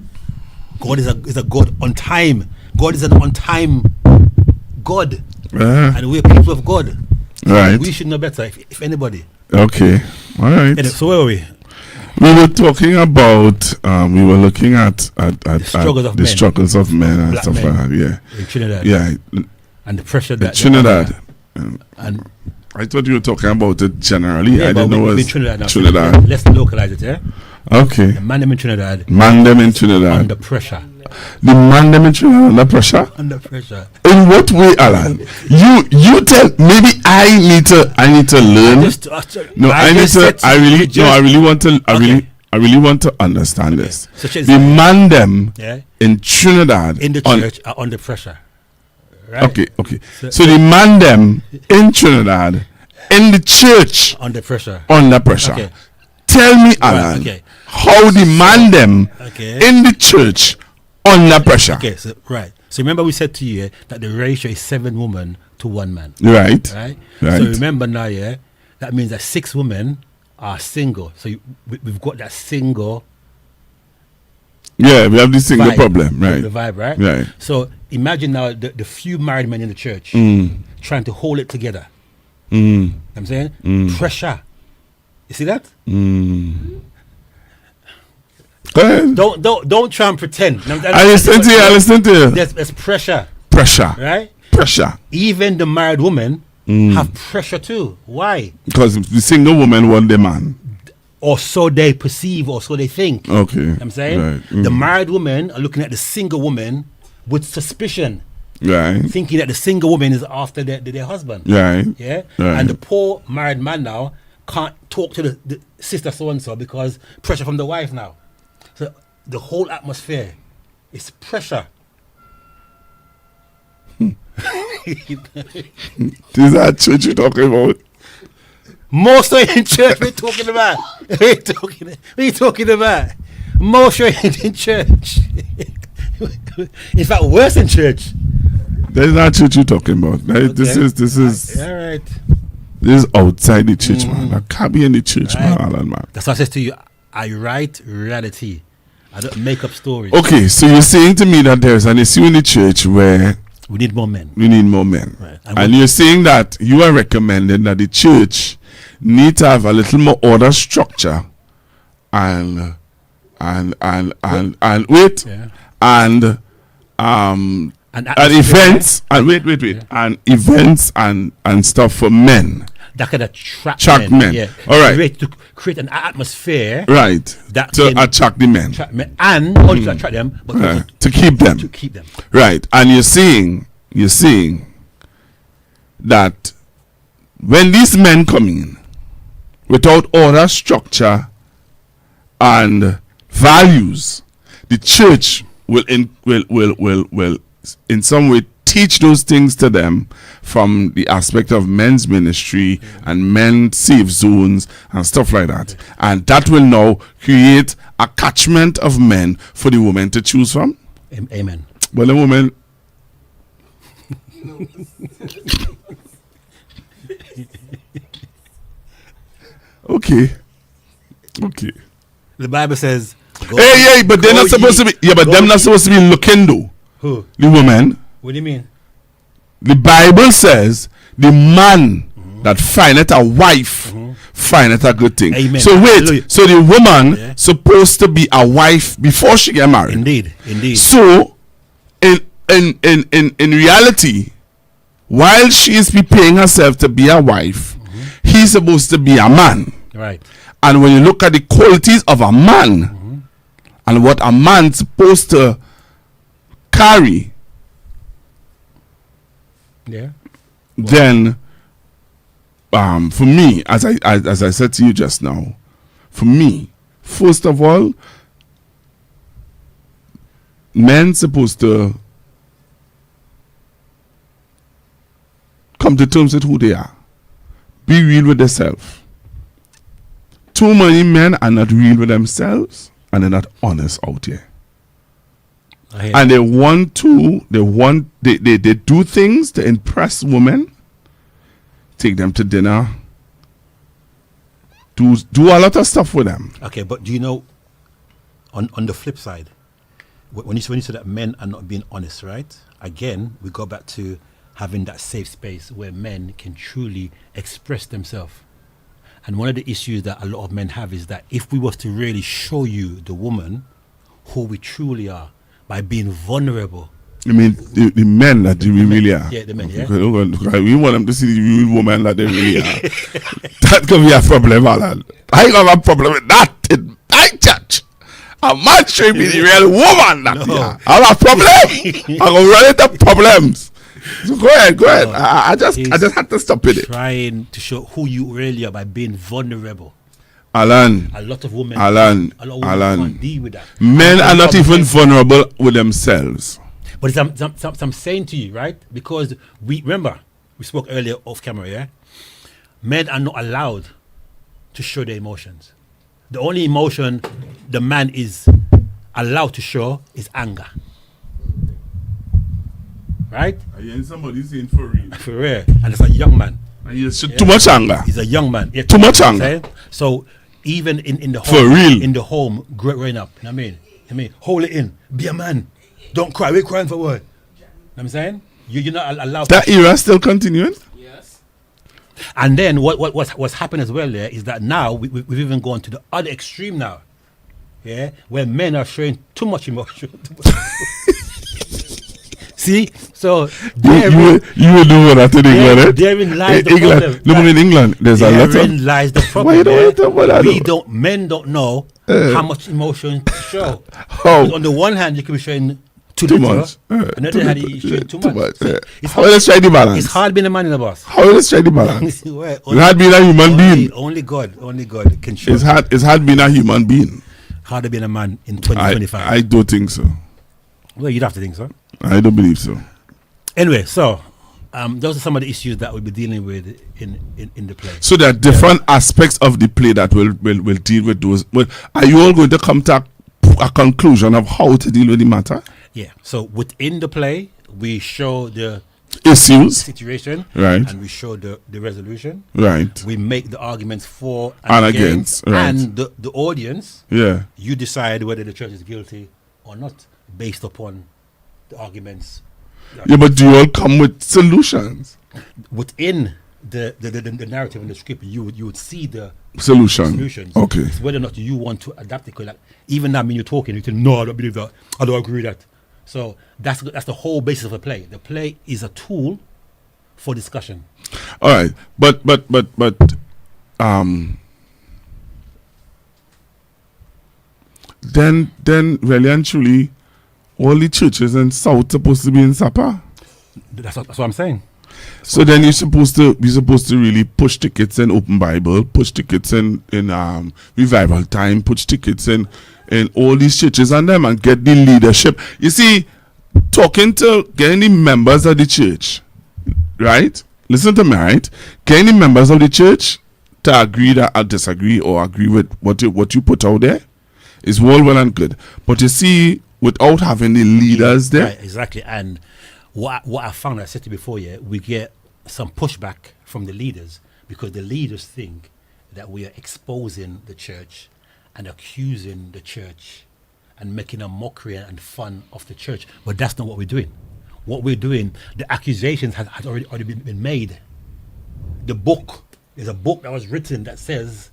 God is a God on time. God is an on time God. And we're people of God. Right. We should know better, if anybody. Okay. All right. And so where were we? We were talking about. We were looking at the struggles of the men. struggles of men and Black stuff men. like that. Yeah. In Trinidad. Yeah. And the pressure In that Trinidad. and I thought you were talking about it generally. yeah, I but didn't know it we're was in Trinidad now. Trinidad. Let's localize it, yeah? Okay. The man them in Trinidad Man them in Trinidad. under pressure. The man them in Trinidad under pressure. Under pressure. In what way, Alan? You tell. Maybe I need to learn. I really want to understand this. So check The this out. man them Yeah. in Trinidad In the church are under pressure. Right? Okay. So the man them in Trinidad in the church Under pressure. under pressure. Okay. Tell me, Alan, okay. how the man them Okay. in the church under pressure. Okay, so right. So remember we said to you that the ratio is 7 women to 1 man. Right. Right? Right. So remember now, yeah, that means that 6 women are single. So we've got that single Yeah, we have this single vibe. problem. Right. The vibe, right? Right. So imagine now the few married men in the church trying to hold it together. Mm. You know what I'm saying? Pressure. You see that? Go ahead. Don't try and pretend. I listen to you. There's pressure, Pressure. right? Pressure. Even the married women have pressure too. Why? Because the single woman want the man. Or so they perceive, or so they think. Okay. You know what I'm saying? Right. The married women are looking at the single woman with suspicion, Right. thinking that the single woman is after their husband. Right. Yeah? Right. And the poor married man now can't talk to the sister so-and-so because pressure from the wife now. So the whole atmosphere is pressure. This is that church you're talking about. Most of in church, what are you talking about? What are you talking about? Most of in church. In fact, worse in church. That's not church you're talking about. This is All right. this is outside the church, man. I can't be in the church, man, Alan, man. That's what I says to you. I write reality. I don't make up stories. Okay, so you're saying to me that there's an issue in the church where We need more men. we need more men. Right. And you're saying that you are recommending that the church need to have a little more order structure and wait Yeah. and events and wait and events and stuff for men. That can attract Men. Yeah. All right. To create an atmosphere Right. that To can attract the men. attract men, and not only to attract them, but also To keep them. to keep them. Right. And you're saying that when these men come in without order, structure, and values, the church will in some way teach those things to them from the aspect of men's ministry and men's safe zones and stuff like that. And that will now create a catchment of men for the women to choose from. Amen. Well, the woman. Okay. The Bible says. Hey, but they're not supposed to be. Yeah, but them not supposed to be looking though. Who? The woman. What do you mean? The Bible says the man that findeth a wife findeth a good thing. Amen. So wait, Hallelujah. so the woman supposed to be a wife before she get married. Indeed. So in reality, while she is preparing herself to be a wife, he's supposed to be a man. Right. And when you look at the qualities of a man and what a man's supposed to carry, then for me, as I said to you just now, for me, first of all, men supposed to come to terms with who they are. Be real with themselves. Too many men are not real with themselves and they're not honest out here. And they do things to impress women, take them to dinner, do a lot of stuff with them. Okay, but do you know, on the flip side, when you say that men are not being honest, right? Again, we go back to having that safe space where men can truly express themselves. And one of the issues that a lot of men have is that if we was to really show you, the woman, who we truly are, by being vulnerable. I mean, the men that we really are. Yeah, the men, yeah. We want them to see the real woman that they really are. That could be a problem, Alan. I ain't got a problem with that in my church. A man should be the real woman that they are. I have a problem. I'm going to run into problems. So go ahead. I just had to stop it. Trying to show who you really are by being vulnerable. Alan. A lot of women can't deal with that. Men are not even vulnerable with themselves. But I'm saying to you, right? Because we spoke earlier off camera, yeah? Men are not allowed to show their emotions. The only emotion the man is allowed to show is anger. Right? Are you somebody saying for real? For real. And it's a young man. And he's too much anger. He's a young man. Yeah, too much anger. So even in the home, for real, in the home, growing up, you know what I mean, hold it in, be a man, don't cry. We're crying for what? You know what I'm saying? You're not allowed. That era still continuing. Yes. And then what's happened as well there is that now we've even gone to the other extreme now, yeah, where men are showing too much emotion. See, so you will do what in England, eh? Therein lies the England. problem. No, in England, there's a lot of. Therein lies the problem. Why you don't want to talk about that? Men don't know how much emotion to show. How? On the one hand, you can be showing too much. On the other hand, you showing too much. How will it strike the balance? It's hard being a man in the boss. How will it strike the balance? It's hard being a human being. Only God can show. It's hard being a human being. Hard being a man in 2025. I don't think so. Well, you'd have to think so. I don't believe so. Anyway, so those are some of the issues that we'll be dealing with in the play. So there are different aspects of the play that will deal with those. But are you all going to come to a conclusion of how to deal with the matter? Yeah. So within the play, we show the issues, situation, right, and we show the resolution, right. We make the arguments for and against, right. And the audience, yeah, you decide whether the church is guilty or not based upon the arguments. Yeah, but do you all come with solutions? Within the narrative in the script, you would see the solutions. Okay. It's whether or not you want to adapt it. Because like, even now, when you're talking, you say, no, I don't believe that. I don't agree with that. So that's the whole basis of a play. The play is a tool for discussion. All right, but then really and truly, all the churches in South supposed to be in Sapa. That's what I'm saying. So then you're supposed to really push tickets in Open Bible, push tickets in Revival Time, push tickets in all these churches and them, and get the leadership. You see, getting the members of the church, right? Listen to me, right? Getting the members of the church to agree that I disagree or agree with what you put out there is well and good. But you see, without having the leaders there, right, exactly. And what I found, I said to you before, we get some pushback from the leaders because the leaders think that we are exposing the church and accusing the church and making a mockery and fun of the church. But that's not what we're doing. What we're doing, the accusations had already been made. There's a book that was written that says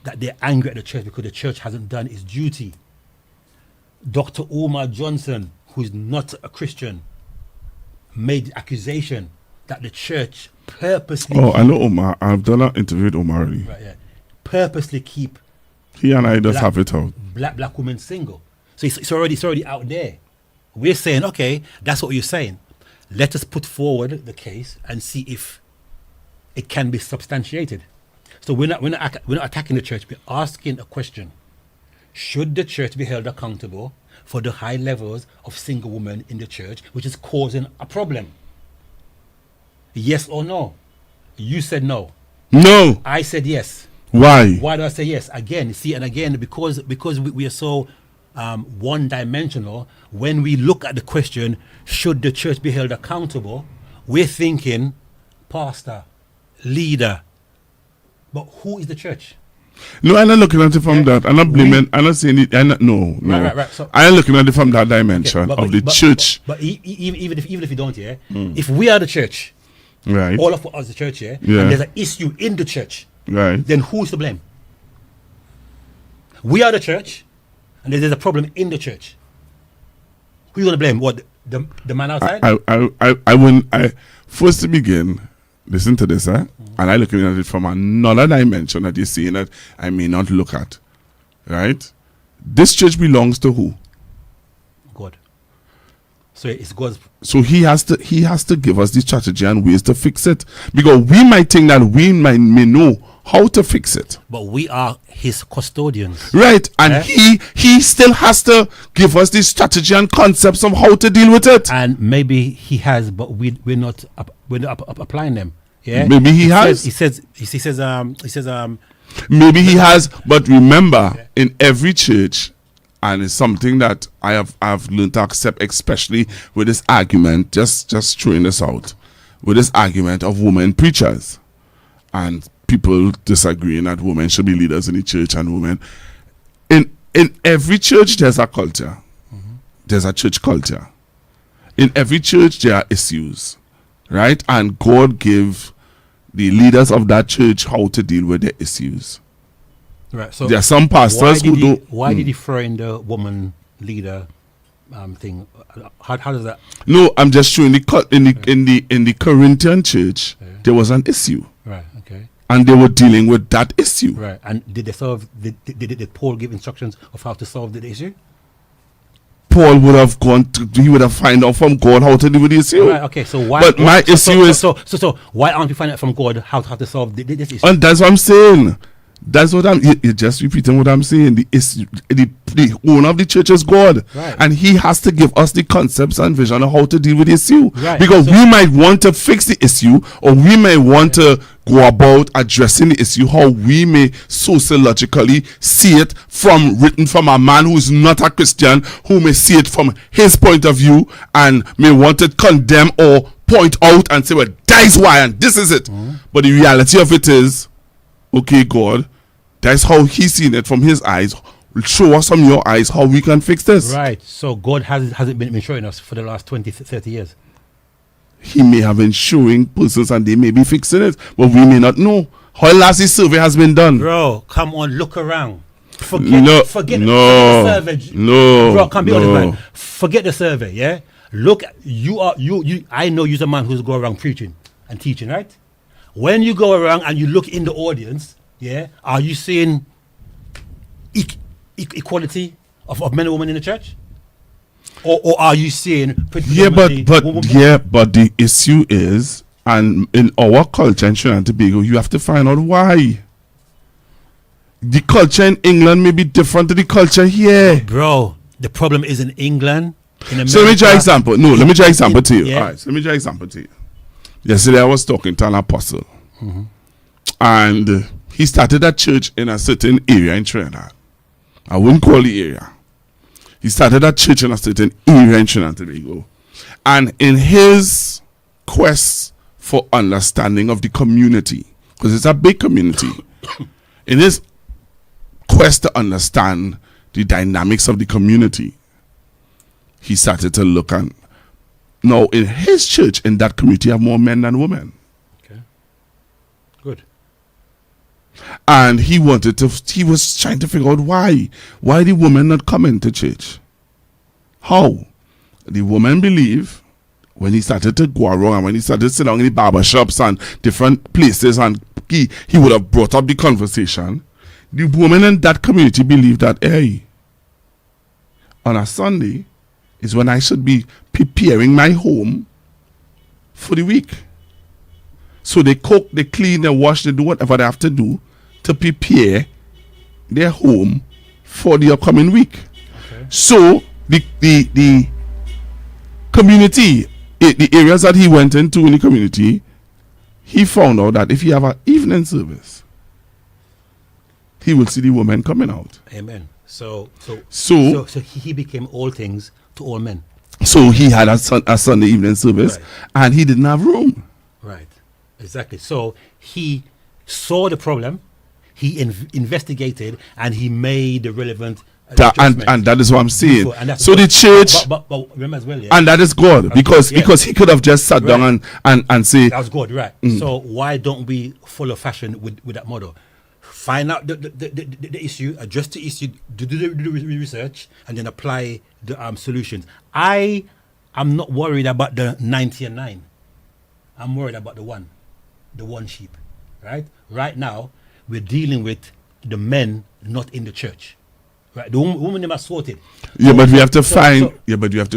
that they're angry at the church because the church hasn't done its duty. Dr. Omar Johnson, who's not a Christian, made the accusation that the church purposely... Oh, I know Omar. I've done an interview with Omar already. Right, yeah. Purposely keep... He and I just have it out. Black women single. So it's already out there. We're saying, okay, that's what you're saying. Let us put forward the case and see if it can be substantiated. So we're not attacking the church. We're asking a question: should the church be held accountable for the high levels of single women in the church, which is causing a problem? Yes or no? You said no. No. I said yes. Why? Why do I say yes? Again, see, and again, because we are so one-dimensional. When we look at the question, should the church be held accountable, we're thinking pastor, leader. But who is the church? No, I'm not looking at it from that. I'm not blaming. I'm not saying it. No. Right. So, I'm looking at it from that dimension of the church. But even if you don't, if we are the church, right, all of us the church, and there's an issue in the church, right, then who's to blame? We are the church, and there's a problem in the church. Who are you going to blame? What, the man outside? I wouldn't. First to begin, listen to this, and I looking at it from another dimension that you're seeing that I may not look at. Right? This church belongs to who? God. So it's God's. So he has to give us the strategy and ways to fix it, because we might think that we may know how to fix it, but we are his custodians, right? And he still has to give us the strategy and concepts of how to deal with it. And maybe he has, but we're not applying them. Yeah, maybe he has. He says. Maybe he has, but remember, in every church, and it's something that I've learned to accept, especially with this argument. Just throwing this out, with this argument of women preachers, and people disagreeing that women should be leaders in the church and women. In every church, there's a culture. There's a church culture. In every church, there are issues, right? And God gave the leaders of that church how to deal with their issues. Right. So there are some pastors who don't. Why did he throw in the woman leader thing? How does that? No, I'm just showing in the Corinthian church there was an issue. Right. Okay. And they were dealing with that issue. Right. And did they solve? Did Paul give instructions of how to solve the issue? Paul would have he would have found out from God how to deal with the issue. Right, okay, so why? But my issue is. So why aren't we finding out from God how to solve this issue? And that's what I'm saying. That's what you're just repeating what I'm saying. The owner of the church is God. Right. And he has to give us the concepts and vision of how to deal with the issue. Right. Because we might want to fix the issue, or we may want to go about addressing the issue how we may sociologically see it written from a man who's not a Christian, who may see it from his point of view and may want to condemn or point out and say, well, that is why and this is it. But the reality of it is, okay, God, that's how he's seen it from his eyes. Show us from your eyes how we can fix this. Right. So God hasn't been showing us for the last 20, 30 years. He may have been showing persons and they may be fixing it, but we may not know. How last this survey has been done? Bro, come on, look around. Forget the survey. No. Bro, can't be honest, man. Forget the survey, yeah? Look, I know you're a man who's going around preaching and teaching, right? When you go around and you look in the audience, yeah, are you seeing equality of men and women in the church? Or are you seeing but the issue is, and in our culture in Trinidad and Tobago, you have to find out why. The culture in England may be different to the culture here. Bro, the problem is in England, So let me try example. No, let me try example to you. Yeah. All right, so let me try example to you. Yesterday I was talking to an apostle, and he started a church in a certain area in Trinidad. I wouldn't call the area. He started a church in a certain area in Trinidad and Tobago. And in his quest for understanding of the community, because it's a big community, in his quest to understand the dynamics of the community, he started to look and now in his church, in that community, have more men than women. Okay. Good. And he was trying to figure out why the women not coming to church. How? The women believe when he started to go around and when he started to sit down in the barber shops and different places and he would have brought up the conversation. The women in that community believe that, hey, on a Sunday is when I should be preparing my home for the week. So they cook, they clean, they wash, they do whatever they have to do to prepare their home for the upcoming week. Okay. So the community, the areas that he went into in the community, he found out that if you have an evening service, he will see the women coming out. Amen. So he became all things to all men. So he had a Sunday evening service, Right. and he didn't have room. Right. Exactly. So he saw the problem, he investigated, and he made the relevant And that is what I'm saying. And that's So the good. church, but remember as well, yeah, and that is good because he could have just sat down and say, that was good, right? So why don't we follow fashion with that model? Find out the issue, address the issue, do the research, and then apply the solutions. I am not worried about the 90 and 9. I'm worried about the one sheep, right? Right now, we're dealing with the men not in the church. Right, the women them are sorted. Yeah, but we have to find. Yeah, but we have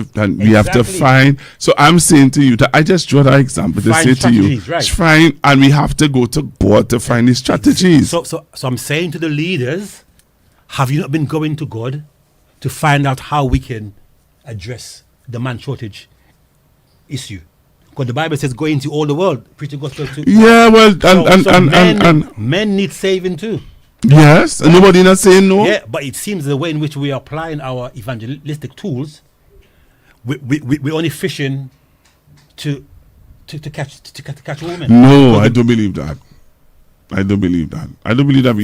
to find. So I'm saying to you that I just draw that example to say to you, right. find, and we have to go to God to find these strategies. So I'm saying to the leaders, have you not been going to God to find out how we can address the man shortage issue? Because the Bible says, go into all the world, preach the gospel to. Yeah, well, men need saving too. Yes, and nobody not saying no. Yeah, but it seems the way in which we are applying our evangelistic tools, we're only fishing to catch women. No, I don't believe that. I don't believe that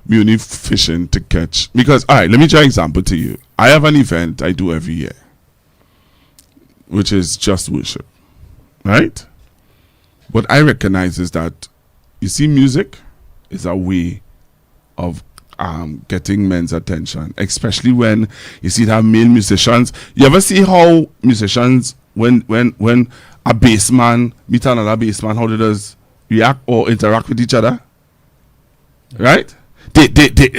we only fishing to catch. Because, all right, let me try an example to you. I have an event I do every year, which is just worship, right? What I recognize is that, you see, music is a way of getting men's attention, especially when you see that male musicians. You ever see how musicians, when a bassman meet another bassman, how they does react or interact with each other, right? They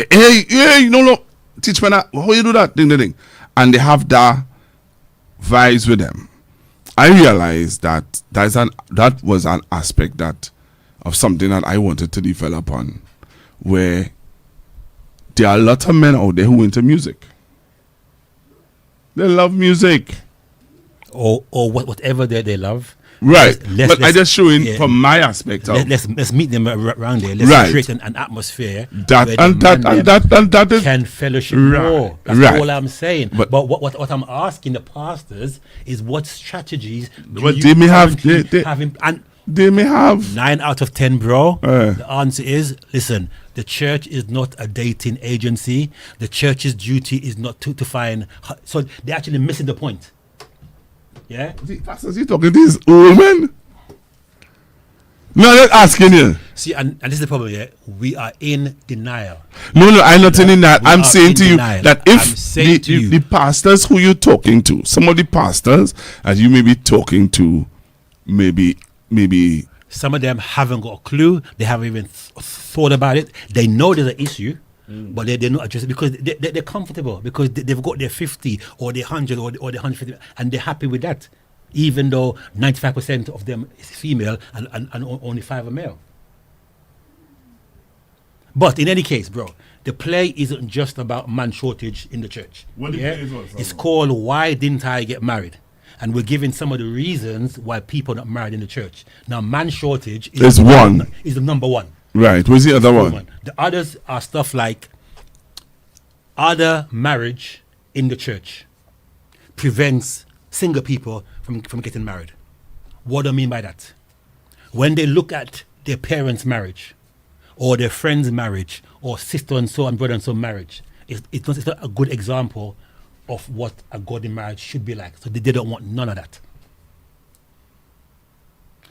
hey, no, teach me that, how you do that, ding, and they have that vibes with them. I realized that that was an aspect of something that I wanted to develop on, where there are a lot of men out there who into music. They love music. Or whatever they love. Right. But I just showing from my aspect. Let's meet them around there. Let's create an atmosphere that is can fellowship more. That's all I'm saying. But what I'm asking the pastors is what strategies they may have. They may have 9 out of 10, bro. The answer is, listen, the church is not a dating agency. The church's duty is not to find. So they're actually missing the point. Yeah? Pastors, you talking to these old men? No, I'm not asking you. See, and this is the problem, yeah? We are in denial. No, I'm not saying that. I'm saying to you denial. that if the pastors who you're talking to, some of the pastors that you may be talking to, maybe some of them haven't got a clue. They haven't even thought about it. They know there's an issue, but they're not addressing it because they're comfortable because they've got their 50 or their 100 or their 150 and they're happy with that, even though 95% of them is female and only 5 are male. But in any case, bro, the play isn't just about man shortage in the church. What the play is what, It's called Why Didn't I Get Married? And we're giving some of the reasons why people are not married in the church. Now, man shortage There's one. is the number one. Right. Where's the other one? The others are stuff like other marriage in the church prevents single people from getting married. What do I mean by that? When they look at their parents' marriage or their friend's marriage or sister and so and brother and so marriage, it's not a good example of what a godly marriage should be like. So they don't want none of that.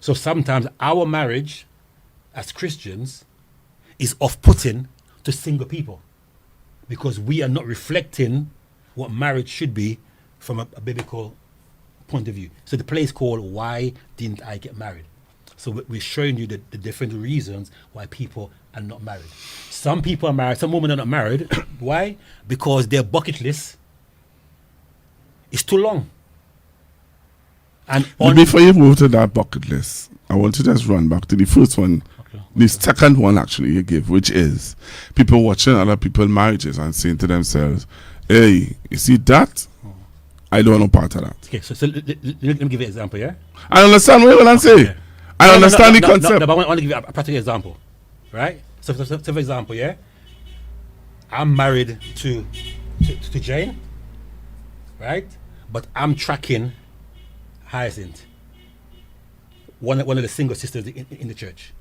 So sometimes our marriage as Christians is off-putting to single people because we are not reflecting what marriage should be from a biblical point of view. So the play is called Why Didn't I Get Married? So we're showing you the different reasons why people are not married. Some people are married, some women are not married. Why? Because their bucket list is too long. And before you move to that bucket list, I want to just run back to the first one. Okay. The second one actually you give, which is people watching other people's marriages and saying to themselves, hey, you see that? I don't want no part of that. Okay, so let me give you an example, yeah? I understand what you want to say. Okay. I understand the concept. No, but I want to give you a practical example, right? So for example, yeah? I'm married to Jane, right? But I'm tracking Hyacinth, one of the single sisters in the church.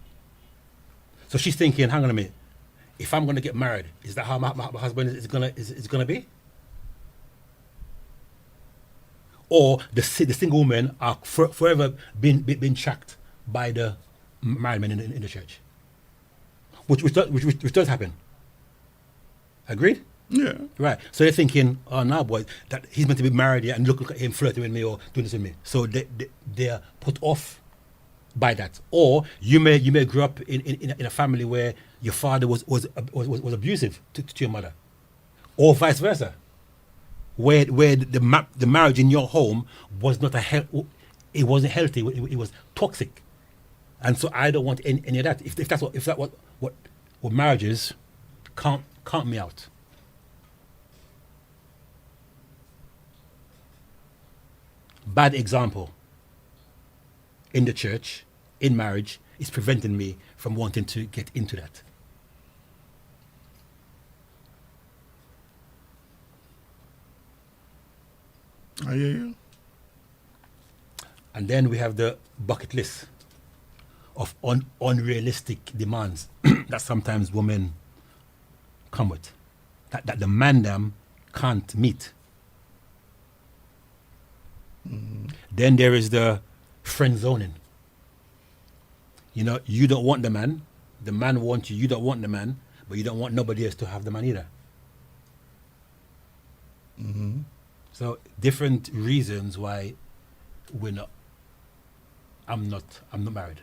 So she's thinking, hang on a minute, if I'm going to get married, is that how my husband is gonna be? Or the single women are forever being tracked by the married men in the church, which does happen. Agreed? Yeah. Right. So they're thinking, oh no, boy, that he's meant to be married, yeah, and look at him flirting with me or doing this with me. So they're put off by that. Or you may grow up in a family where your father was abusive to your mother, or vice versa, where the marriage in your home was not it wasn't healthy. It was toxic, and so I don't want any of that. If that's what marriage is, count me out. Bad example in the church, in marriage, is preventing me from wanting to get into that. I hear you. And then we have the bucket list of unrealistic demands that sometimes women come with, that the man them can't meet. Then there is the friend zoning. You know, you don't want the man wants you don't want the man, but you don't want nobody else to have the man either. So different reasons why I'm not married.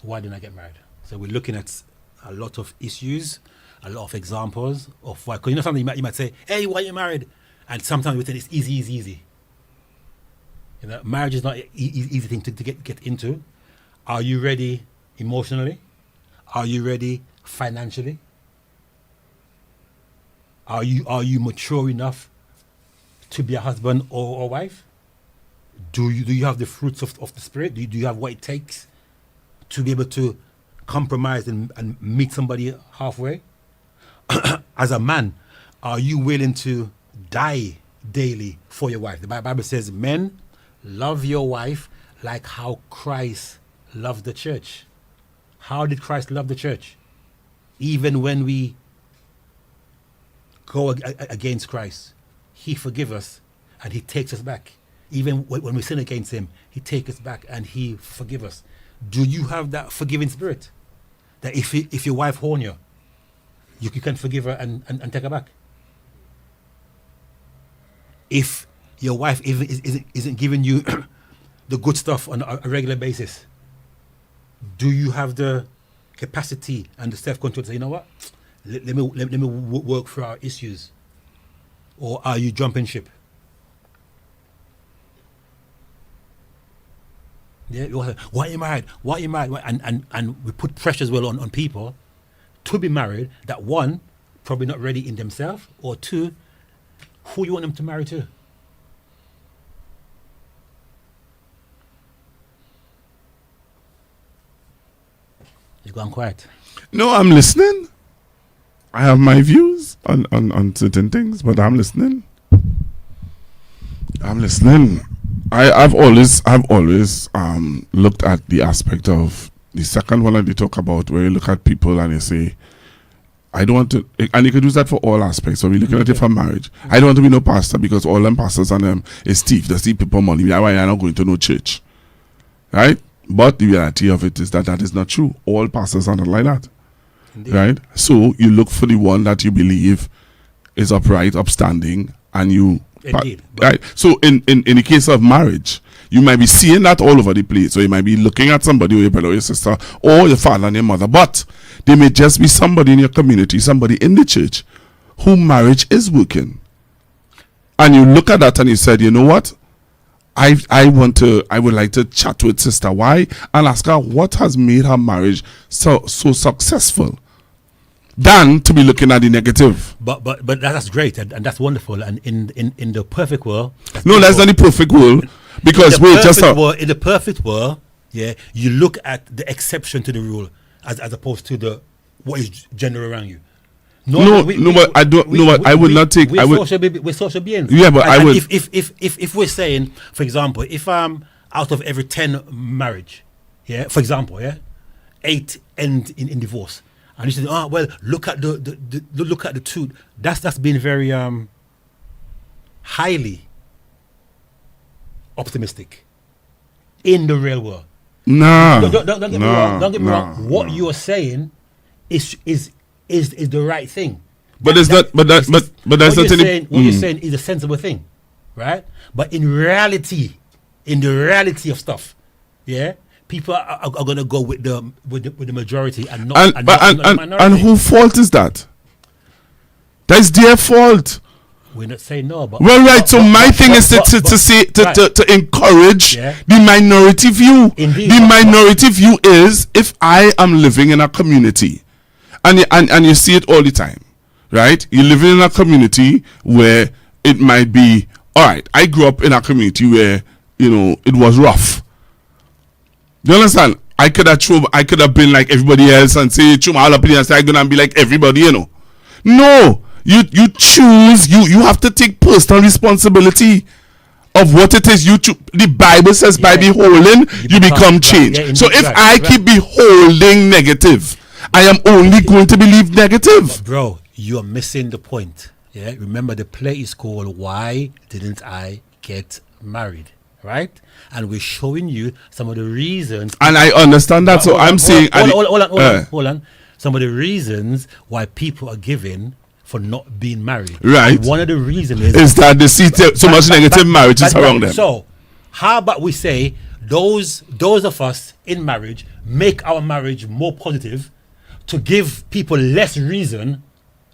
Why didn't I get married? So we're looking at a lot of issues, a lot of examples of why. Because you know something, you might say, hey, why are you married? And sometimes we think it's easy. You know, marriage is not an easy thing to get into. Are you ready emotionally? Are you ready financially? Are you mature enough to be a husband or a wife? Do you have the fruits of the spirit? Do you have what it takes to be able to compromise and meet somebody halfway? As a man, are you willing to die daily for your wife? The Bible says, men, love your wife like how Christ loved the church. How did Christ love the church? Even when we go against Christ, he forgives us and he takes us back. Even when we sin against him, he takes us back and he forgives us. Do you have that forgiving spirit? That if your wife horn you, you can forgive her and take her back? If your wife isn't giving you the good stuff on a regular basis, do you have the capacity and the self-control to say, you know what, let me work through our issues? Or are you jumping ship? Yeah, why are you married? And we put pressure as well on people to be married that one, probably not ready in themselves, or two, who you want them to marry to? You're gone quiet. No, I'm listening. I have my views on certain things, but I'm listening. I'm listening. I've always looked at the aspect of the second one that they talk about, where you look at people and you say, I don't want to, and you can use that for all aspects. So we're looking at it for marriage. I don't want to be no pastor because all them pastors and them is thief. They steal people money. That's why I'm not going to no church. Right? But the reality of it is that is not true. All pastors are not like that. Indeed. Right? So you look for the one that you believe is upright, upstanding, and you... Indeed. Right? So in the case of marriage, you might be seeing that all over the place. So you might be looking at somebody, or your brother or your sister, or your father and your mother. But there may just be somebody in your community, somebody in the church, whom marriage is working. And you look at that and you said, you know what? I would like to chat with Sister Y and ask her what has made her marriage so successful, than to be looking at the negative. But that's great and that's wonderful. And in the perfect world, no, that's not the perfect world, because in the perfect world, yeah, you look at the exception to the rule as opposed to what is general around you. But I don't. I would not take. We're social beings. Yeah, but I would. If we're saying, for example, if out of every 10 marriage, yeah, for example, yeah, 8 end in divorce, and you say, oh well, look at the two. That's been very highly optimistic in the real world. No, don't get me wrong. Don't get me wrong. What you are saying is the right thing. But there's not. But that's not. What you're saying is a sensible thing, right? But in reality, in the reality of stuff, yeah, people are going to go with the majority and not the minority. And whose fault is that? That's their fault. We're not saying no, but well, right. So my thing is to encourage the minority view. Indeed, the minority view is, if I am living in a community, and you see it all the time, right? You're living in a community where it might be, all right, I grew up in a community where, it was rough. Do you understand? I could have been like everybody else and say, all up in and say, I'm gonna be like everybody, No, you choose, you have to take personal responsibility of what it is you choose. The Bible says by beholding, you become changed. Yeah, so if I keep beholding negative, I am only going to believe negative. But bro, you're missing the point. Yeah, remember the play is called "Why Didn't I Get Married?" Right? And we're showing you some of the reasons. And I understand that. Hold on. Some of the reasons why people are giving for not being married. Right. And one of the reasons is that they see so much negative marriages around them. So, how about we say those of us in marriage make our marriage more positive, to give people less reason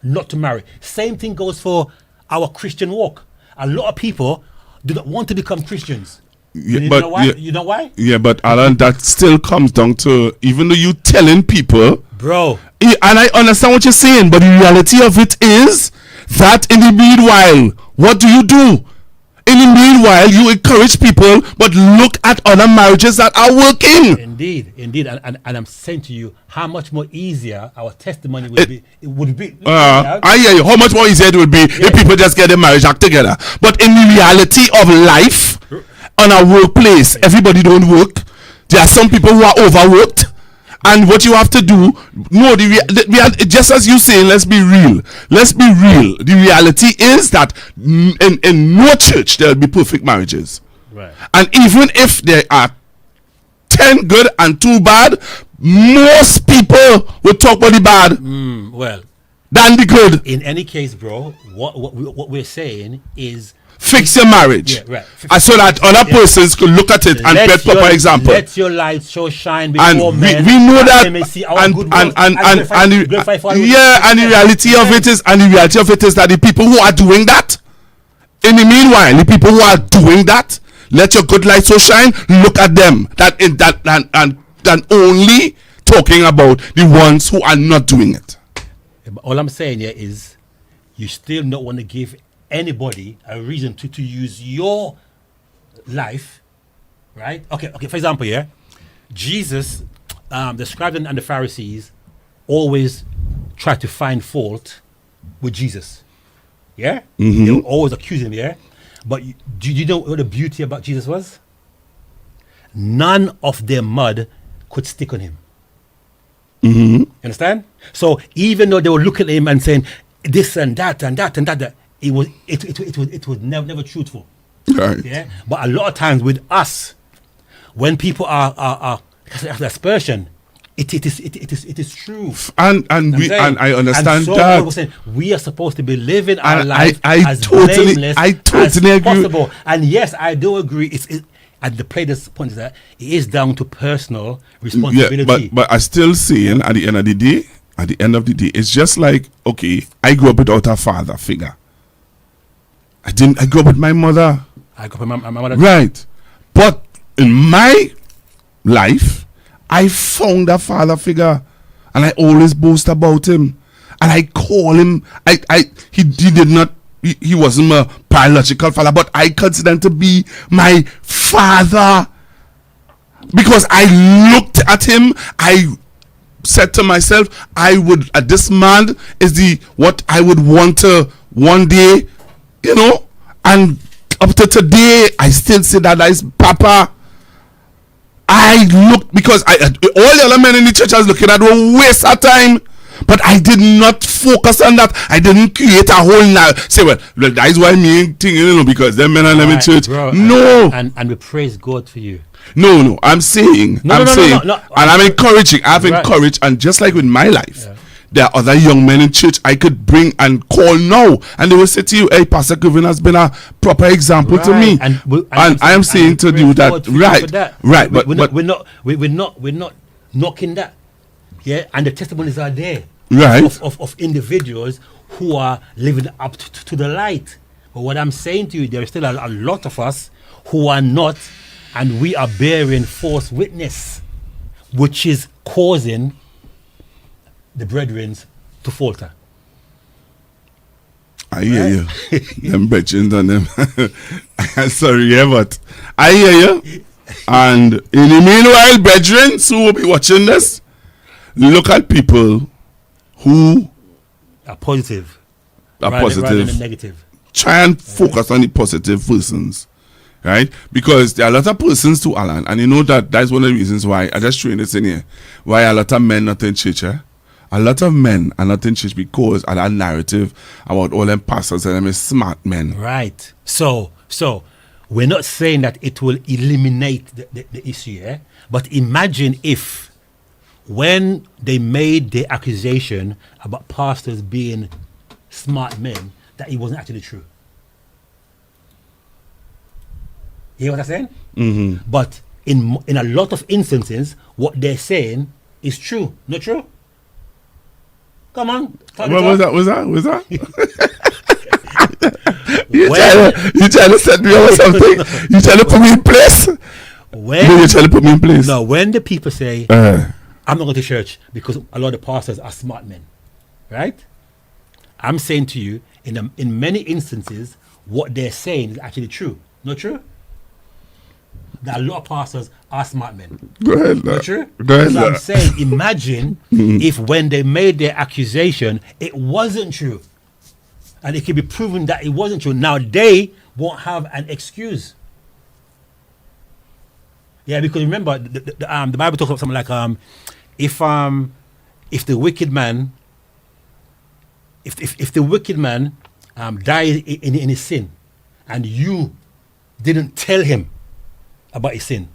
not to marry. Same thing goes for our Christian walk. A lot of people do not want to become Christians. Yeah, you know why? You know why? Yeah, but Alan, that still comes down to, even though you telling people, bro. And I understand what you're saying, but the reality of it is that in the meanwhile, what do? In the meanwhile, you encourage people, but look at other marriages that are working. Indeed. And I'm saying to you, how much more easier our testimony would be. It would be. I hear you. How much more easier it would be if people just get their marriage act together. But in the reality of life, on a workplace, everybody don't work. There are some people who are overworked. And what you have to do, just as you say, let's be real. The reality is that in no church there will be perfect marriages. Right. And even if there are 10 good and 2 bad, most people will talk about the bad than the good. In any case, bro, what we're saying is, fix your marriage, so that other persons could look at it and get proper example. Let your light so shine before men. We know that, and the reality of it is that the people who are doing that, in the meanwhile, the people who are doing that, let your good light so shine. Look at them. And only talking about the ones who are not doing it. All I'm saying here is you still not want to give anybody a reason to use your life, right? Okay, for example, yeah, Jesus, the scribes and the Pharisees always try to find fault with Jesus. Yeah? They will always accuse him, yeah? But do you know what the beauty about Jesus was? None of their mud could stick on him. Understand? So even though they were looking at him and saying this and that and that and that, it was never truthful. Right. Yeah. But a lot of times with us, when people are aspersion, it is true. And I understand that. Saying, we are supposed to be living our life I as totally blameless agree. as possible. And yes, I do agree. And the player's point is that it is down to personal responsibility. Yeah, but I still saying at the end of the day, it's just like, okay, I grew up without a father figure. I grew up with my mother. I grew up with my mother. Right. But in my life, I found a father figure, and I always boast about him, and I call him. He wasn't my biological father, but I consider him to be my father because I looked at him. I said to myself, this man is what I would want to one day, and up to today, I still say that is Papa. I looked because all the other men in the church I was looking at were waste of time. But I did not focus on that. I didn't create a whole say, well, that is why me thinking, because them men and them in church. Bro, no. And we praise God for you. No. I'm saying. And I'm encouraging. I've encouraged. And just like with my life, there are other young men in church I could bring and call now. And they will say to you, hey, Pastor Kevin has been a proper example to me. And I am saying to you that, right. But we're not knocking that. Yeah, and the testimonies are there, right, of individuals who are living up to the light. But what I'm saying to you, there is still a lot of us who are not, and we are bearing false witness, which is causing the brethren to falter. I hear you. Them brethren on them. I'm sorry, but I hear you. And in the meanwhile, brethren who will be watching this, look at people who are positive, rather than negative. Try and focus on the positive persons, right? Because there are a lot of persons too, Alan, and you know that's one of the reasons why I just throwing this in here. Why a lot of men not in church, A lot of men are not in church because of that narrative about all them pastors and them smart men. Right. So we're not saying that it will eliminate the issue, but imagine if, when they made the accusation about pastors being smart men, that it wasn't actually true. You hear what I'm saying? Mm-hmm. But in a lot of instances, what they're saying is true. Not true? Come on. What was that? You trying to set me up or something? You trying to put me in place? You trying to put me in place? No, when the people say, I'm not going to church because a lot of pastors are smart men, right? I'm saying to you, in many instances, what they're saying is actually true. Not true? That a lot of pastors are smart men. Go ahead. Not true? Go ahead. So I'm saying, imagine if when they made their accusation, it wasn't true. And it could be proven that it wasn't true. Now they won't have an excuse. Yeah, because remember, the Bible talks about something like, if the wicked man, if the wicked man died in his sin, and you didn't tell him about his sin,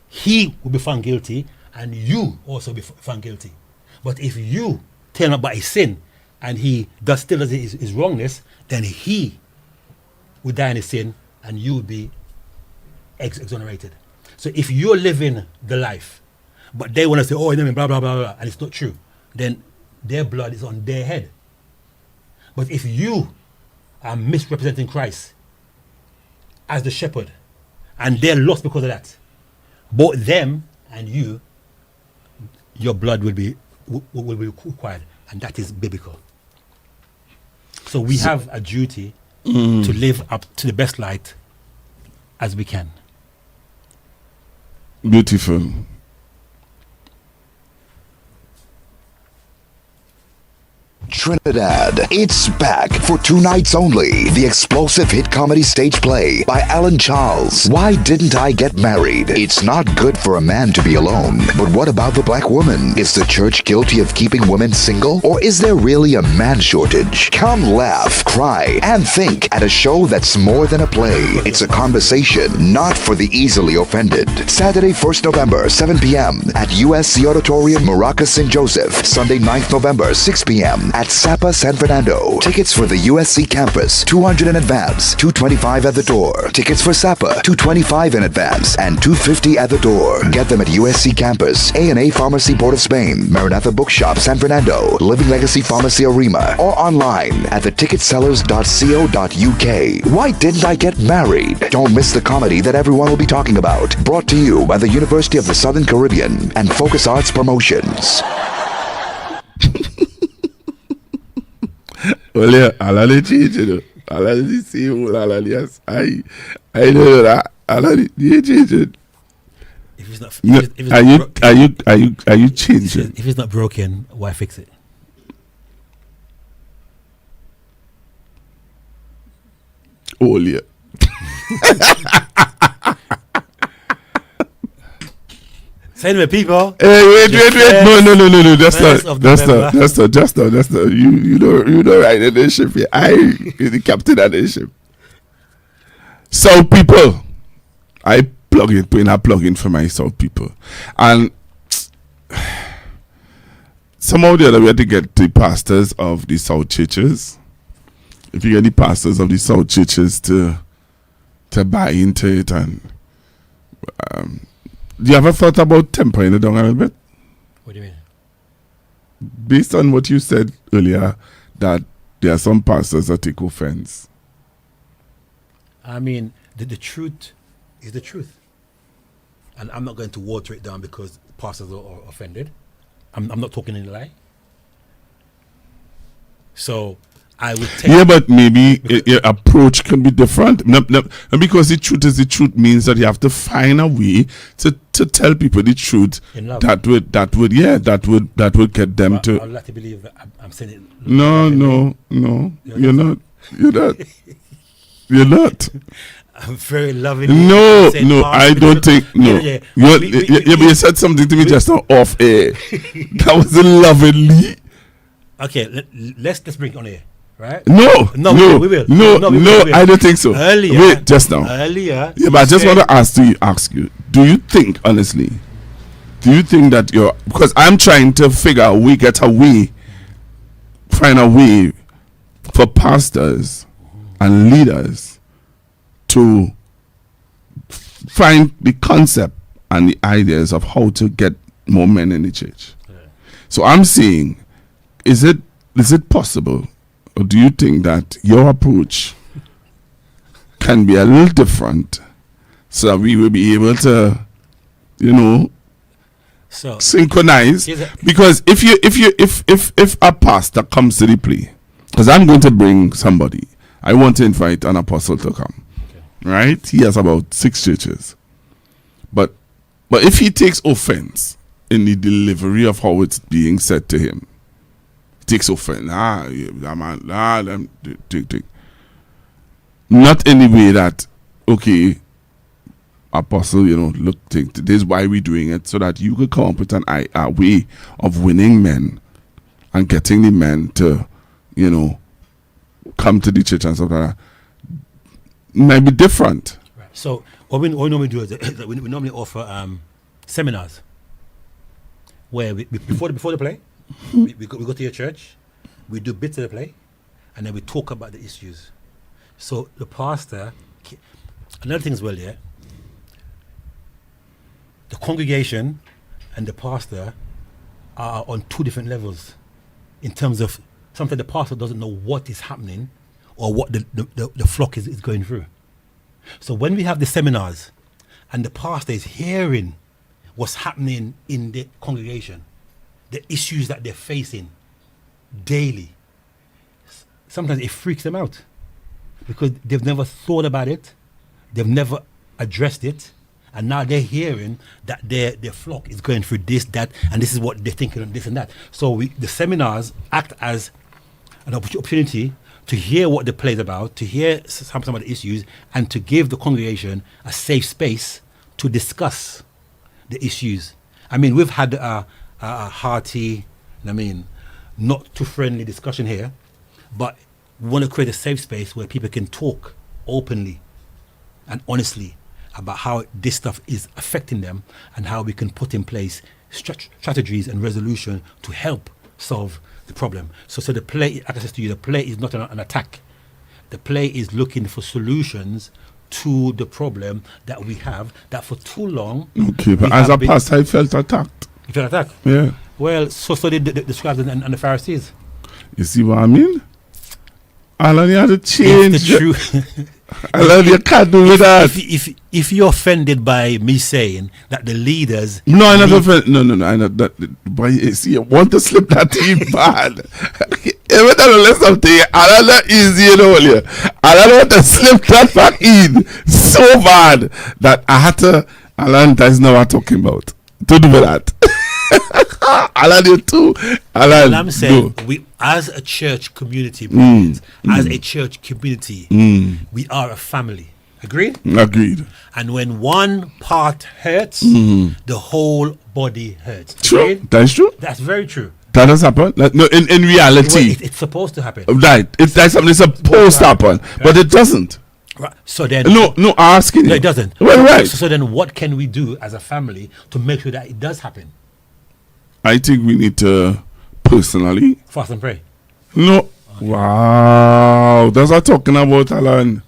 he will be found guilty, and you also be found guilty. But if you tell him about his sin, and he still does his wrongness, then he will die in his sin, and you will be exonerated. So if you're living the life, but they want to say, oh, blah, blah, blah, blah, and it's not true, then their blood is on their head. But if you are misrepresenting Christ as the shepherd, and they're lost because of that, both them and you, your blood will be required, and that is biblical. So we have a duty to live up to the best light as we can. Beautiful. Trinidad, it's back for 2 nights only. The explosive hit comedy stage play by Alan Charles. Why Didn't I Get Married? It's not good for a man to be alone. But what about the black woman? Is the church guilty of keeping women single? Or is there really a man shortage? Come laugh, cry, and think at a show that's more than a play. It's a conversation, not for the easily offended. Saturday, 1st November, 7 p.m. at USC Auditorium, Maracas, St. Joseph. Sunday, 9th November, 6 p.m. at Sapa, San Fernando. Tickets for the USC campus, $200 in advance, $225 at the door. Tickets for Sapa, $225 in advance, and $250 at the door. Get them at USC campus, A&A Pharmacy, Port of Spain, Maranatha Bookshop, San Fernando, Living Legacy Pharmacy, Arima, or online at theticketsellers.co.uk. Why Didn't I Get Married? Don't miss the comedy that everyone will be talking about. Brought to you by the University of the Southern Caribbean and Focus Arts Promotions. Well, yeah, Alali change, you know. Alali the same old Alali, yes. I know that. Alali, you change it. If it's not, No, if it's are not you changing? if it's not broken, why fix it? Oh, yeah. So anyway, people. Hey, wait. No. That's not. Just not. You know, right in the ship. Yeah. I be the captain of the ship. So, people, I put in a plug-in for myself, people. And somehow the other we had to get the pastors of the South churches. If you get the pastors of the South churches to buy into it, and do you ever thought about tempering it down a little bit? What do you mean? Based on what you said earlier, that there are some pastors that take offense. I mean, the truth is the truth. And I'm not going to water it down because pastors are offended. I'm not talking any lie. So I would take... Yeah, but maybe your approach can be different. No, and because the truth is the truth means that you have to find a way to tell people the truth. In love. That would get them to... I'd like to believe that I'm saying it. No, you're not. You're not. I'm very loving. No, I don't think. No, but you said something to me just now off air. That was lovingly. Okay, let's bring it on here, right? No, we will. No, I don't think so. Earlier, wait, just now. Earlier, yeah, but I just want to ask you. Do you think, honestly, that because I'm trying to figure a way, find a way for pastors and leaders to find the concept and the ideas of how to get more men in the church. Yeah. So I'm saying, is it possible, or do you think that your approach can be a little different, so that we will be able to, synchronize? Because if a pastor comes to the play, because I'm going to bring somebody, I want to invite an apostle to come. Okay. Right? He has about 6 churches. But if he takes offense in the delivery of how it's being said to him, he takes offense. Not in the way that, okay, apostle, look, this is why we're doing it, so that you could come up with a way of winning men and getting the men to, come to the church and stuff like that. Might be different. Right. So what we normally do is we normally offer seminars where before the play, we go to your church, we do bits of the play, and then we talk about the issues. So the pastor, another thing as well, yeah, the congregation and the pastor are on 2 different levels in terms of something the pastor doesn't know what is happening or what the flock is going through. So when we have the seminars and the pastor is hearing what's happening in the congregation, the issues that they're facing daily, sometimes it freaks them out because they've never thought about it, they've never addressed it, and now they're hearing that their flock is going through this, that, and this is what they're thinking of this and that. So the seminars act as an opportunity to hear what the play is about, to hear some of the issues, and to give the congregation a safe space to discuss the issues. I mean, we've had a hearty, not too friendly discussion here, but we want to create a safe space where people can talk openly and honestly about how this stuff is affecting them and how we can put in place strategies and resolution to help solve the problem. So the play, like I said to you, the play is not an attack. The play is looking for solutions to the problem that we have, that for too long... Okay, but as a pastor, I felt attacked. You felt attacked? Yeah. Well, so did the scribes and the Pharisees. You see what I mean? Alan, you have to change. It's the truth. Alan, you can't do that. If you're offended by me saying that the leaders... No, I'm not offended. No, I not that. But you see, you want to slip that in bad. Every time you listen something, Alan not easy, you know. Alan want to slip that back in so bad that I had to... Alan, that's not what I'm talking about. Don't do that. Alan, you too. Alan, I'm saying, we, as a church community, as a church community, we are a family. Agreed? Agreed. And when one part hurts, the whole body hurts. True. That's true. That's very true. That does happen. No, in reality, it's supposed to happen. Right. That's something supposed to happen, right. But it doesn't. Right. So then, no, asking. No, it doesn't. Well, right. So then, what can we do as a family to make sure that it does happen? I think we need to personally fast and pray. No. Okay. Wow. That's what I'm talking about, Alan.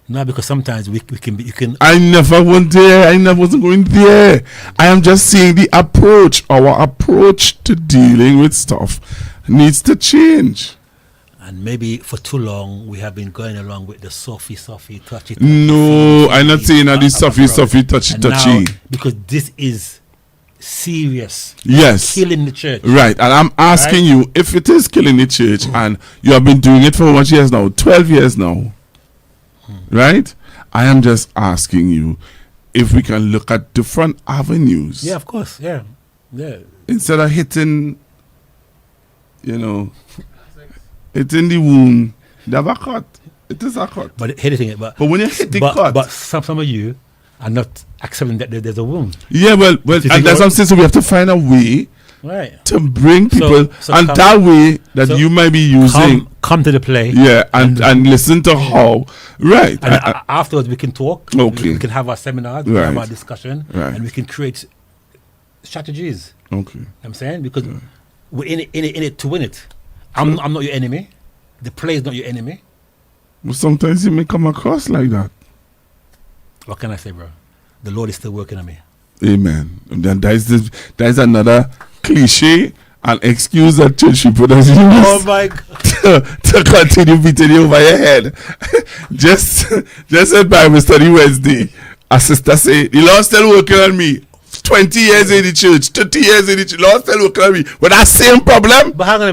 No, because sometimes you can. I never went there. I never wasn't going there. I am just saying the approach, our approach to dealing with stuff needs to change. And maybe for too long we have been going along with the softy, touchy. No, I'm not saying that the softy, touchy. Because this is serious. Yes. Killing the church. Right. And I'm asking you, if it is killing the church and you have been doing it for how much years now? 12 years now. Right? I am just asking you if we can look at different avenues. Yeah, of course. Yeah. Instead of hitting, hitting the wound, they have a cut. It is a cut. But here's the thing. But when you hit the cut. But some of you are not accepting that there's a wound. Yeah, well, and that's what I'm saying. So we have to find a way to bring people, and that way that you might be using. Come to the play. Yeah, and listen to how. Right. And afterwards we can talk. Okay. We can have our seminars, we can have our discussion, and we can create strategies. Okay. You know what I'm saying? Because we're in it to win it. I'm not your enemy. The play is not your enemy. But sometimes you may come across like that. What can I say, bro? The Lord is still working on me. Amen. And then there's another cliche and excuse that church people that use. Oh my God. to continue beating you over your head. just a Bible study Wednesday. A sister say, the Lord still working on me. 20 years in the church, 30 years in the church, Lord still working on me with that same problem. But hang on a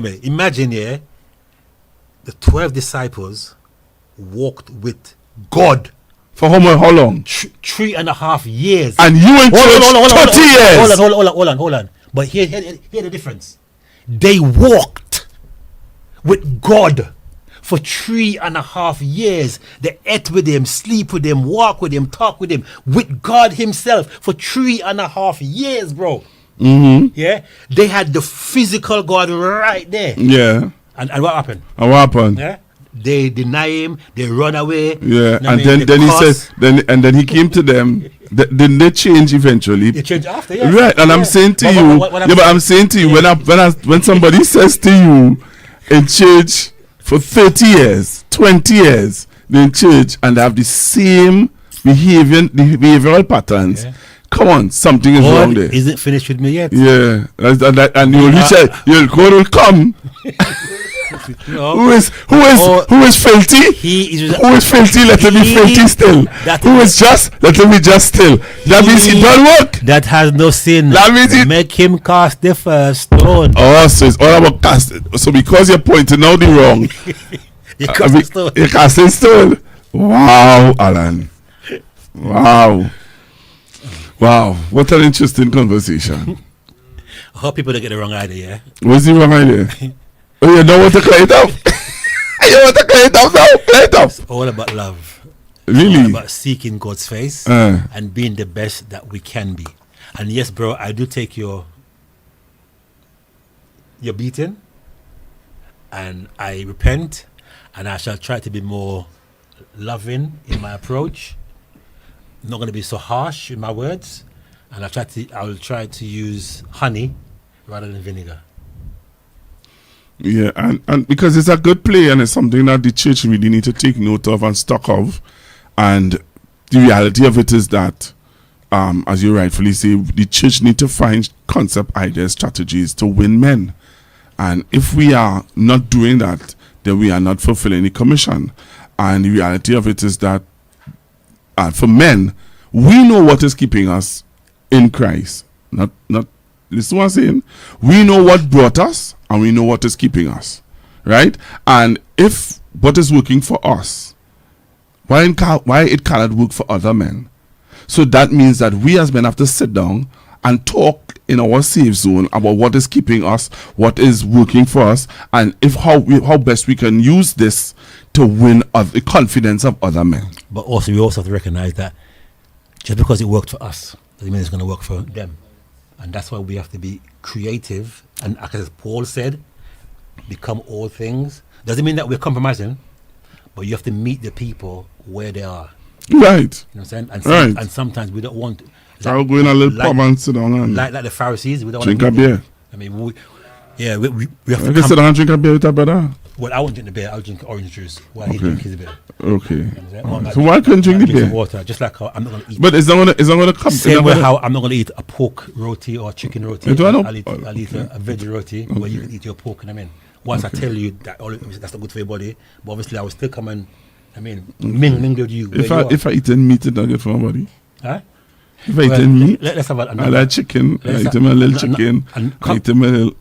minute. Imagine, the 12 disciples walked with God. For how long? 3.5 years. And you in church 30 years. Hold on. But here the difference. They walked with God for 3.5 years. They ate with him, sleep with him, walk with him, talk with him, with God himself for 3.5 years, bro. Mm-hmm. Yeah? They had the physical God right there. Yeah. And what happened? Yeah. They deny him. They run away. Yeah, and then he says, then he came to them. Then they change eventually. They change after, yeah. Right, and I'm saying to you, but I'm saying to you, when somebody says to you in church for 30 years, 20 years, they're in church and they have the same behavioral patterns. Yeah. Come on, something is wrong there. Isn't finished with me yet. Yeah, and you'll come. No. Who is filthy? Who is filthy? Let him be filthy still. Who is just? Let him be just still. That means he done work. That has no sin. That means he make him cast the first stone. Oh, so it's all about cast. So because you're pointing out the wrong, you're casting stone. Wow, Alan. Wow. What an interesting conversation. I hope people don't get the wrong idea, yeah? What's the wrong idea? Oh, you don't want to clear it up? You want to clear it up now? Clear it up. It's all about love. Really? All about seeking God's face and being the best that we can be. And yes, bro, I do take your beating, and I repent, and I shall try to be more loving in my approach. I'm not going to be so harsh in my words, and I will try to use honey rather than vinegar. Yeah, and because it's a good play and it's something that the church really need to take note of and stock of. And the reality of it is that, as you rightfully say, the church need to find concept, ideas, strategies to win men. And if we are not doing that, then we are not fulfilling the commission. And the reality of it is that for men, we know what is keeping us in Christ. Not listen what I'm saying. We know what brought us and we know what is keeping us. Right? And if what is working for us, why it cannot work for other men? So that means that we as men have to sit down and talk in our safe zone about what is keeping us, what is working for us, and how best we can use this to win the confidence of other men. But also, we also have to recognize that just because it worked for us doesn't mean it's going to work for them. And that's why we have to be creative. And as Paul said, become all things. Doesn't mean that we're compromising, but you have to meet the people where they are. Right. You know what I'm saying? And, right. And sometimes we don't want. I'll go in a little pub and sit down and like the Pharisees, we don't drink want a beer. I mean, we have to. I can sit down and drink a beer with a brother. Well, I won't drink the beer. I'll drink orange juice while he drinks his beer. Okay. You know so why couldn't drink the beer? Water, just like how I'm not going to eat. But it's not going to come. Same way how I'm not going to eat a pork roti or a chicken roti. I'll eat a veggie roti where you can eat your pork. I mean, once I tell you that that's not good for your body, but obviously I will still come and mingle with you. If I eat meat, it's not good for my body. Huh? If I eat meat, let's have I like chicken. I eat a little chicken. I eat a little.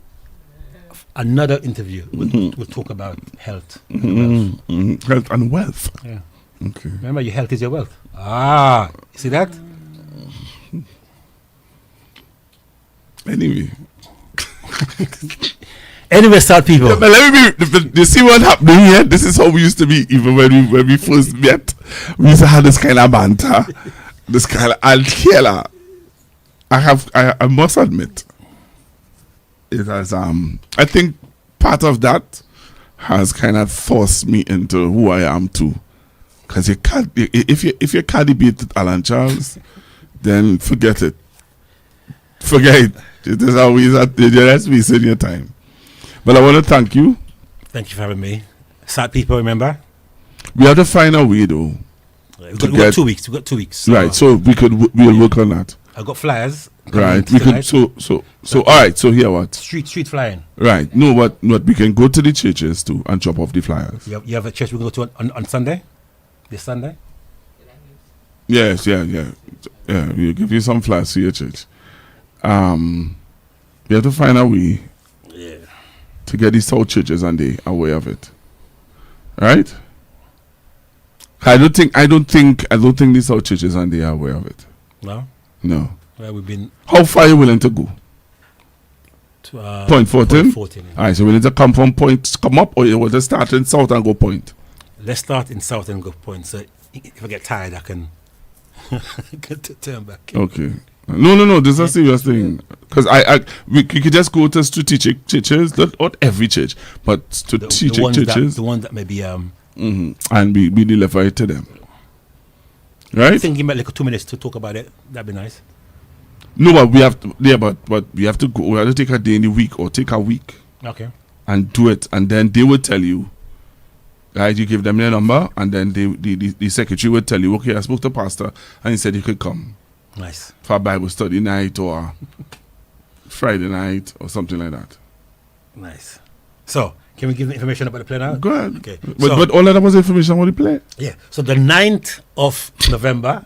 Another interview. We'll talk about health. Health and wealth. Yeah. Okay. Remember, your health is your wealth. You see that? Anyway, start people. Yeah, but let me be. You see what happening here? This is how we used to be. Even when we first met, we used to have this kind of banter, this kind of alkela. I must admit, it has. I think part of that has kind of forced me into who I am too. Because you can't. If you can't debate with Alan Charles, then forget it. Forget it. It is always that's wasting your time. But I want to thank you. Thank you for having me. Sad people, remember? We have to find a way though. We've got 2 weeks. We've got 2 weeks. Right. So we'll work on that. I've got flyers. Right. We could so all right. So here what? Street flying. Right. No, what we can go to the churches too and drop off the flyers. You have a church we can go to on Sunday? This Sunday? Yes. Yeah. We'll give you some flyers to your church. We have to find a way. Yeah. To get these South churches and they are aware of it, right? I don't think these South churches and they are aware of it. No. Well, we've been. How far are you willing to go? To, Point 14. Yeah. All right, so we need to come from point, come up, or you want to start in South and go point. Let's start in South and go point. So if I get tired, I can turn back. Okay. No. This is a serious thing. Because we could just go to strategic churches, not every church, but strategic churches. The ones that maybe and we deliver it to them. Right? Thinking about like 2 minutes to talk about it. That'd be nice. No, but we have to. Yeah, but we have to go. We have to take a day in the week or take a week. Okay. And do it, and then they will tell you. Right, you give them their number, and then the secretary will tell you, okay, I spoke to pastor, and he said you could come. Nice. For a Bible study night or Friday night or something like that. Nice. So, Can we give information about the play now? Go ahead. Okay. But all of that was information about the play. Yeah. So the 9th of November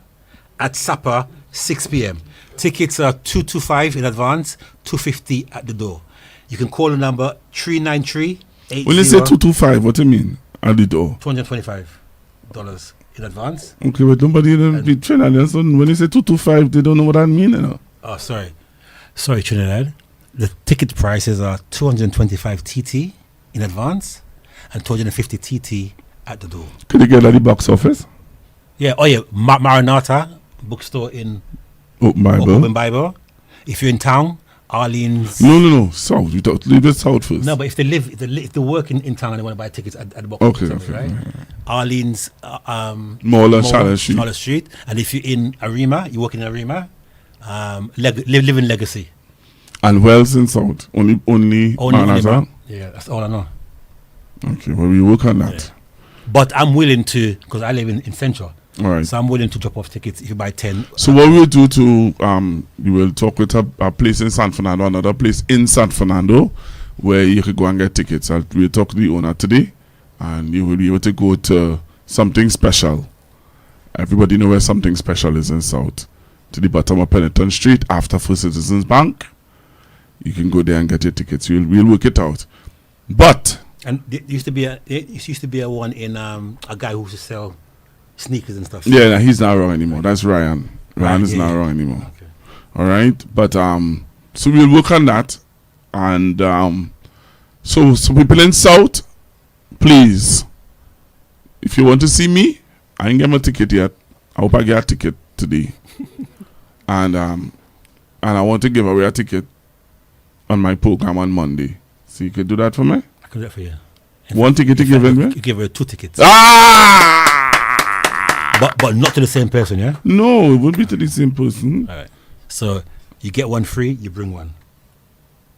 at Sapa, 6 p.m. Tickets are 225 in advance, 250 at the door. You can call the number 393 When you say 225, what do you mean at the door? $225 in advance. Okay, but nobody be Trinidad. So when you say 225, they don't know what that means, you know. Oh, sorry, Trinidad. The ticket prices are 225 TT in advance and 250 TT at the door. Could you get at the box office? Yeah. Oh, yeah. Maranatha bookstore in Open Bible. Open Bible. If you're in town, Arlene's. No. South. You talk, leave the south first. No, but if they work in town and they want to buy tickets at the box Okay, office, right? Arlene's Mall on Charlotte Street. Charlotte Street. And if you're in Arima, you work in Arima, live in Legacy. And Wells in South. Only Maranatha? Yeah, that's all I know. Okay, well, we work on that. Yeah. But I'm willing to, because I live in Central. All right. So I'm willing to drop off tickets if you buy 10. So what we will do to, we will talk with a place in San Fernando, another place in San Fernando, where you could go and get tickets. We'll talk to the owner today, and you will be able to go to Something Special. Everybody know where Something Special is in South. To the bottom of Peniton Street, after First Citizens Bank. You can go there and get your tickets. We'll work it out. But... And there used to be a one in a guy who used to sell sneakers and stuff. Yeah, no, he's not wrong anymore. That's Ryan. Ryan is not wrong anymore. Okay. All right, but so we'll work on that, and so people in South, please, if you want to see me, I ain't get my ticket yet. I hope I get a ticket today, and I want to give away a ticket on my program on Monday. So you could do that for me. I can do that for you. One ticket to give in, man. You give her 2 tickets. But not to the same person, yeah? No, it would be to the same person. All right. So you get one free, you bring one.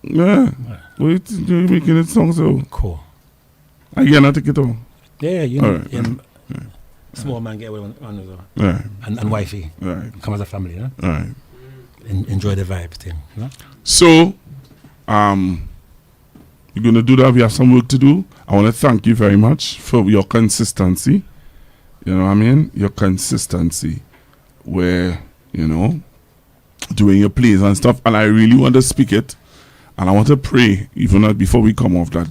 Yeah. Wait, you're making it sound so. Cool. I get a ticket on. Yeah, you All know. right. Small man get one as well. Right. And wifey. Right. Come as a family, yeah? All right. Enjoy the vibe thing, you know? So, you're going to do that. We have some work to do. I want to thank you very much for your consistency. You know what I mean? Your consistency where, you know, doing your plays and stuff. And I really want to speak it. And I want to pray, even before we come off, that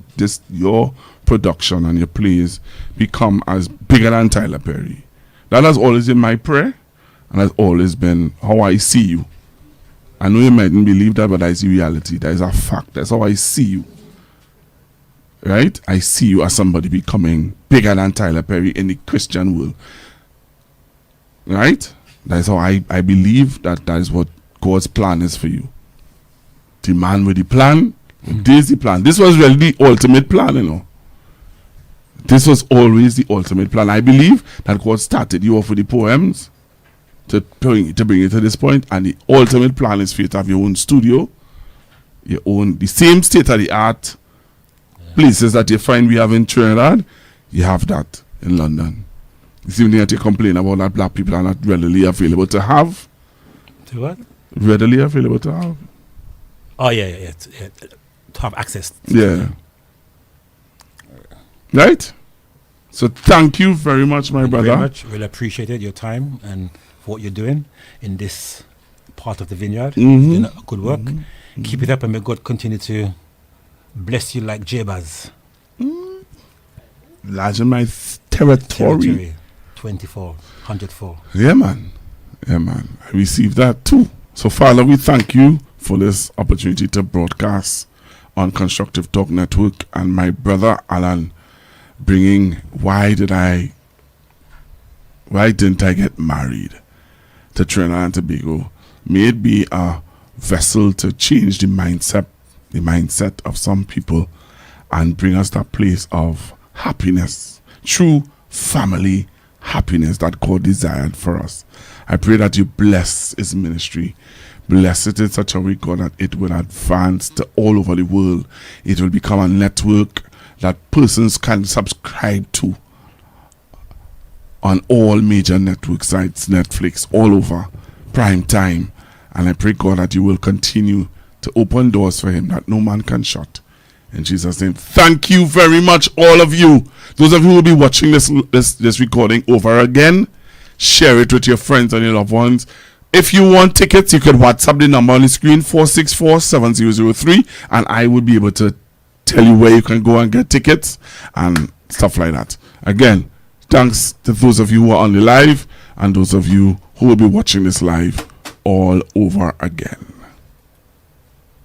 your production and your plays become as bigger than Tyler Perry. That has always been my prayer. And has always been how I see you. I know you mightn't believe that, but that is reality. That is a fact. That's how I see you. Right? I see you as somebody becoming bigger than Tyler Perry in the Christian world. Right? That's how I believe that is what God's plan is for you. The man with the plan, this is the plan. This was really the ultimate plan, you know. This was always the ultimate plan. I believe that God started you off with the poems to bring it to this point, and the ultimate plan is for you to have your own studio, your own, the same state-of-the-art places that you find we have in Trinidad, you have that in London. The same thing that you complain about that black people are not readily available to have. To what? Readily available to have. Oh, yeah. To have access. Yeah. Right? So thank you very much, my brother. Very much. Really appreciated your time and for what you're doing in this part of the vineyard. Doing good work. Keep it up, and may God continue to bless you like Jabez. Large in my territory. 24, 104. Yeah, man. I received that too. So, Father, we thank you for this opportunity to broadcast on Constructive Talk Network, and my brother Alan bringing why didn't I get married to Trinidad and Tobago. May it be a vessel to change the mindset of some people and bring us to a place of happiness, true family happiness that God desired for us. I pray that you bless his ministry. Bless it in such a way, God, that it will advance to all over the world. It will become a network that persons can subscribe to on all major network sites, Netflix, all over, prime time. And I pray, God, that you will continue to open doors for him that no man can shut. In Jesus' name. Thank you very much, all of you. Those of you who will be watching this recording over again, share it with your friends and your loved ones. If you want tickets, you can WhatsApp the number on the screen, 464-7003, and I will be able to tell you where you can go and get tickets and stuff like that. Again, thanks to those of you who are on the live and those of you who will be watching this live all over again.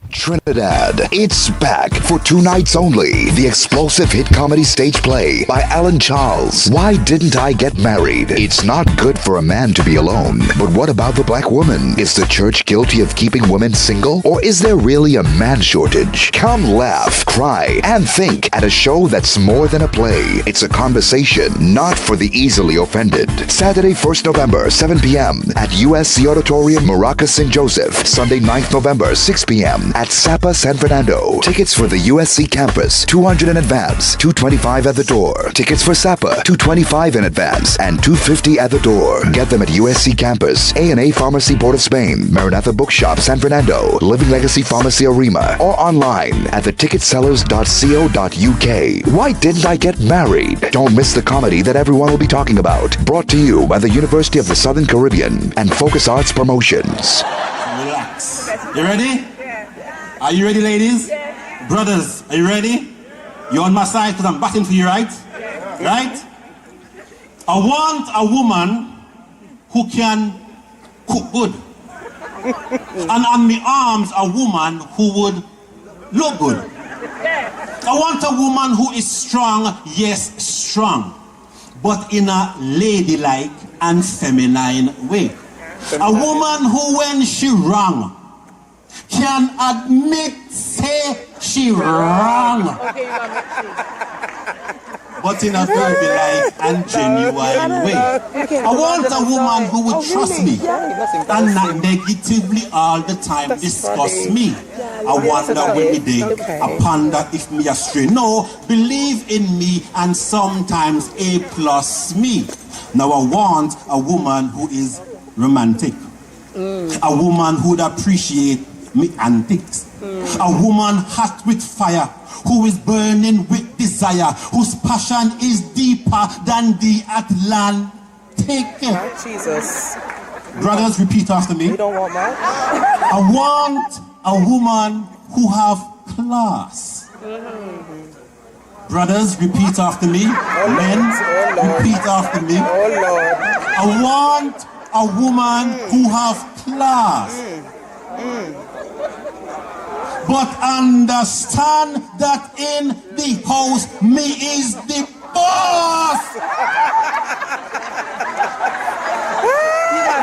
Trinidad, it's back for 2 nights only. The explosive hit comedy stage play by Alan Charles. Why Didn't I Get Married? It's not good for a man to be alone. But what about the black woman? Is the church guilty of keeping women single? Or is there really a man shortage? Come laugh, cry, and think at a show that's more than a play. It's a conversation, not for the easily offended. Saturday, 1st November, 7 p.m. at USC Auditorium, Maracas, St. Joseph. Sunday, 9th November, 6 p.m. at Sapa, San Fernando. Tickets for the USC campus, $200 in advance, $225 at the door. Tickets for Sapa, $225 in advance, and $250 at the door. Get them at USC campus, A&A Pharmacy, Port of Spain, Maranatha Bookshop, San Fernando, Living Legacy Pharmacy, Arima, or online at theticketsellers.co.uk. Why Didn't I Get Married? Don't miss the comedy that everyone will be talking about. Brought to you by the University of the Southern Caribbean and Focus Arts Promotions. Relax. You ready? Are you ready, ladies? Brothers, are you ready? You're on my side because I'm batting for you, right? Right? I want a woman who can cook good. And on my arms, a woman who would look good. I want a woman who is strong, yes, strong, but in a ladylike and feminine way. A woman who, when she wrong, can admit, say she wrong, but in a very like and genuine way. I want a woman who would trust me and not negatively all the time discuss me. I wonder when me day, I ponder if me astray. No, believe in me and sometimes A+ me. Now I want a woman who is romantic, a woman who would appreciate me antics, a woman hot with fire, who is burning with desire, whose passion is deeper than the Atlantic. Jesus. Brothers, repeat after me. You don't want that? I want a woman who have class. Brothers, repeat after me. Men, repeat after me. Oh Lord. I want a woman who have class. But understand that in the house, me is the boss.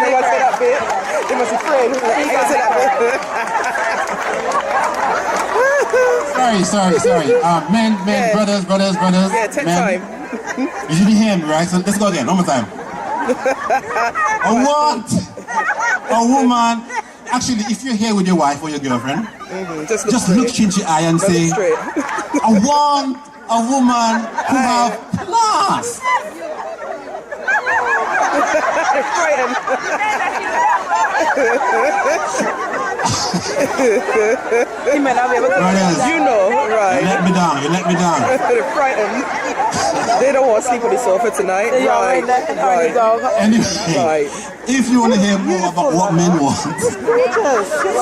You must say that bit. You must be afraid. You must say that bit. Sorry. Men, Yeah. brothers. Yeah, take men. time. You should be hearing me, right? So let's go again, one more time. I want a woman. Actually, if you're here with your wife or your girlfriend, Just look into your eye and say, straight. I want a woman who have class. Frightened. Brothers, You know, you right? let me down. They're frightened. They don't want to sleep on the sofa tonight. Right. Anyway, Right. if you want to hear more about what men want,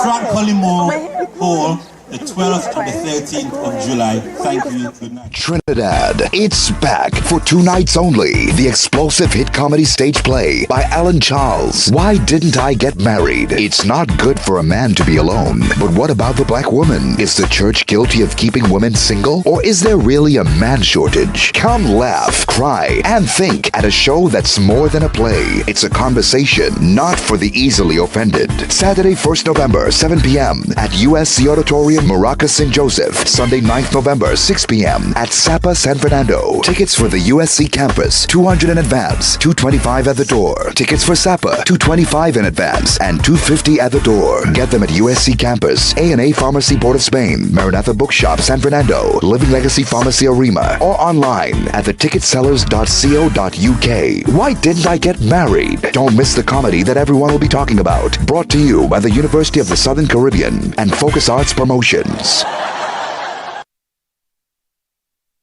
Frank Collymore Hall, the 12th and the 13th of July. Thank you. Good night. Trinidad, it's back for 2 nights only. The explosive hit comedy stage play by Alan Charles. Why Didn't I Get Married? It's not good for a man to be alone. But what about the black woman? Is the church guilty of keeping women single? Or is there really a man shortage? Come laugh, cry, and think at a show that's more than a play. It's a conversation, not for the easily offended. Saturday, 1st November, 7 p.m. at USC Auditorium, Maracas, St. Joseph. Sunday, 9th November, 6 p.m. at Sapa, San Fernando. Tickets for the USC campus, $200 in advance, $225 at the door. Tickets for Sapa, $225 in advance, and $250 at the door. Get them at USC campus, A&A Pharmacy, Port of Spain, Maranatha Bookshop, San Fernando, Living Legacy Pharmacy, Arima, or online at theticketsellers.co.uk. Why Didn't I Get Married? Don't miss the comedy that everyone will be talking about. Brought to you by the University of the Southern Caribbean and Focus Arts Promotions.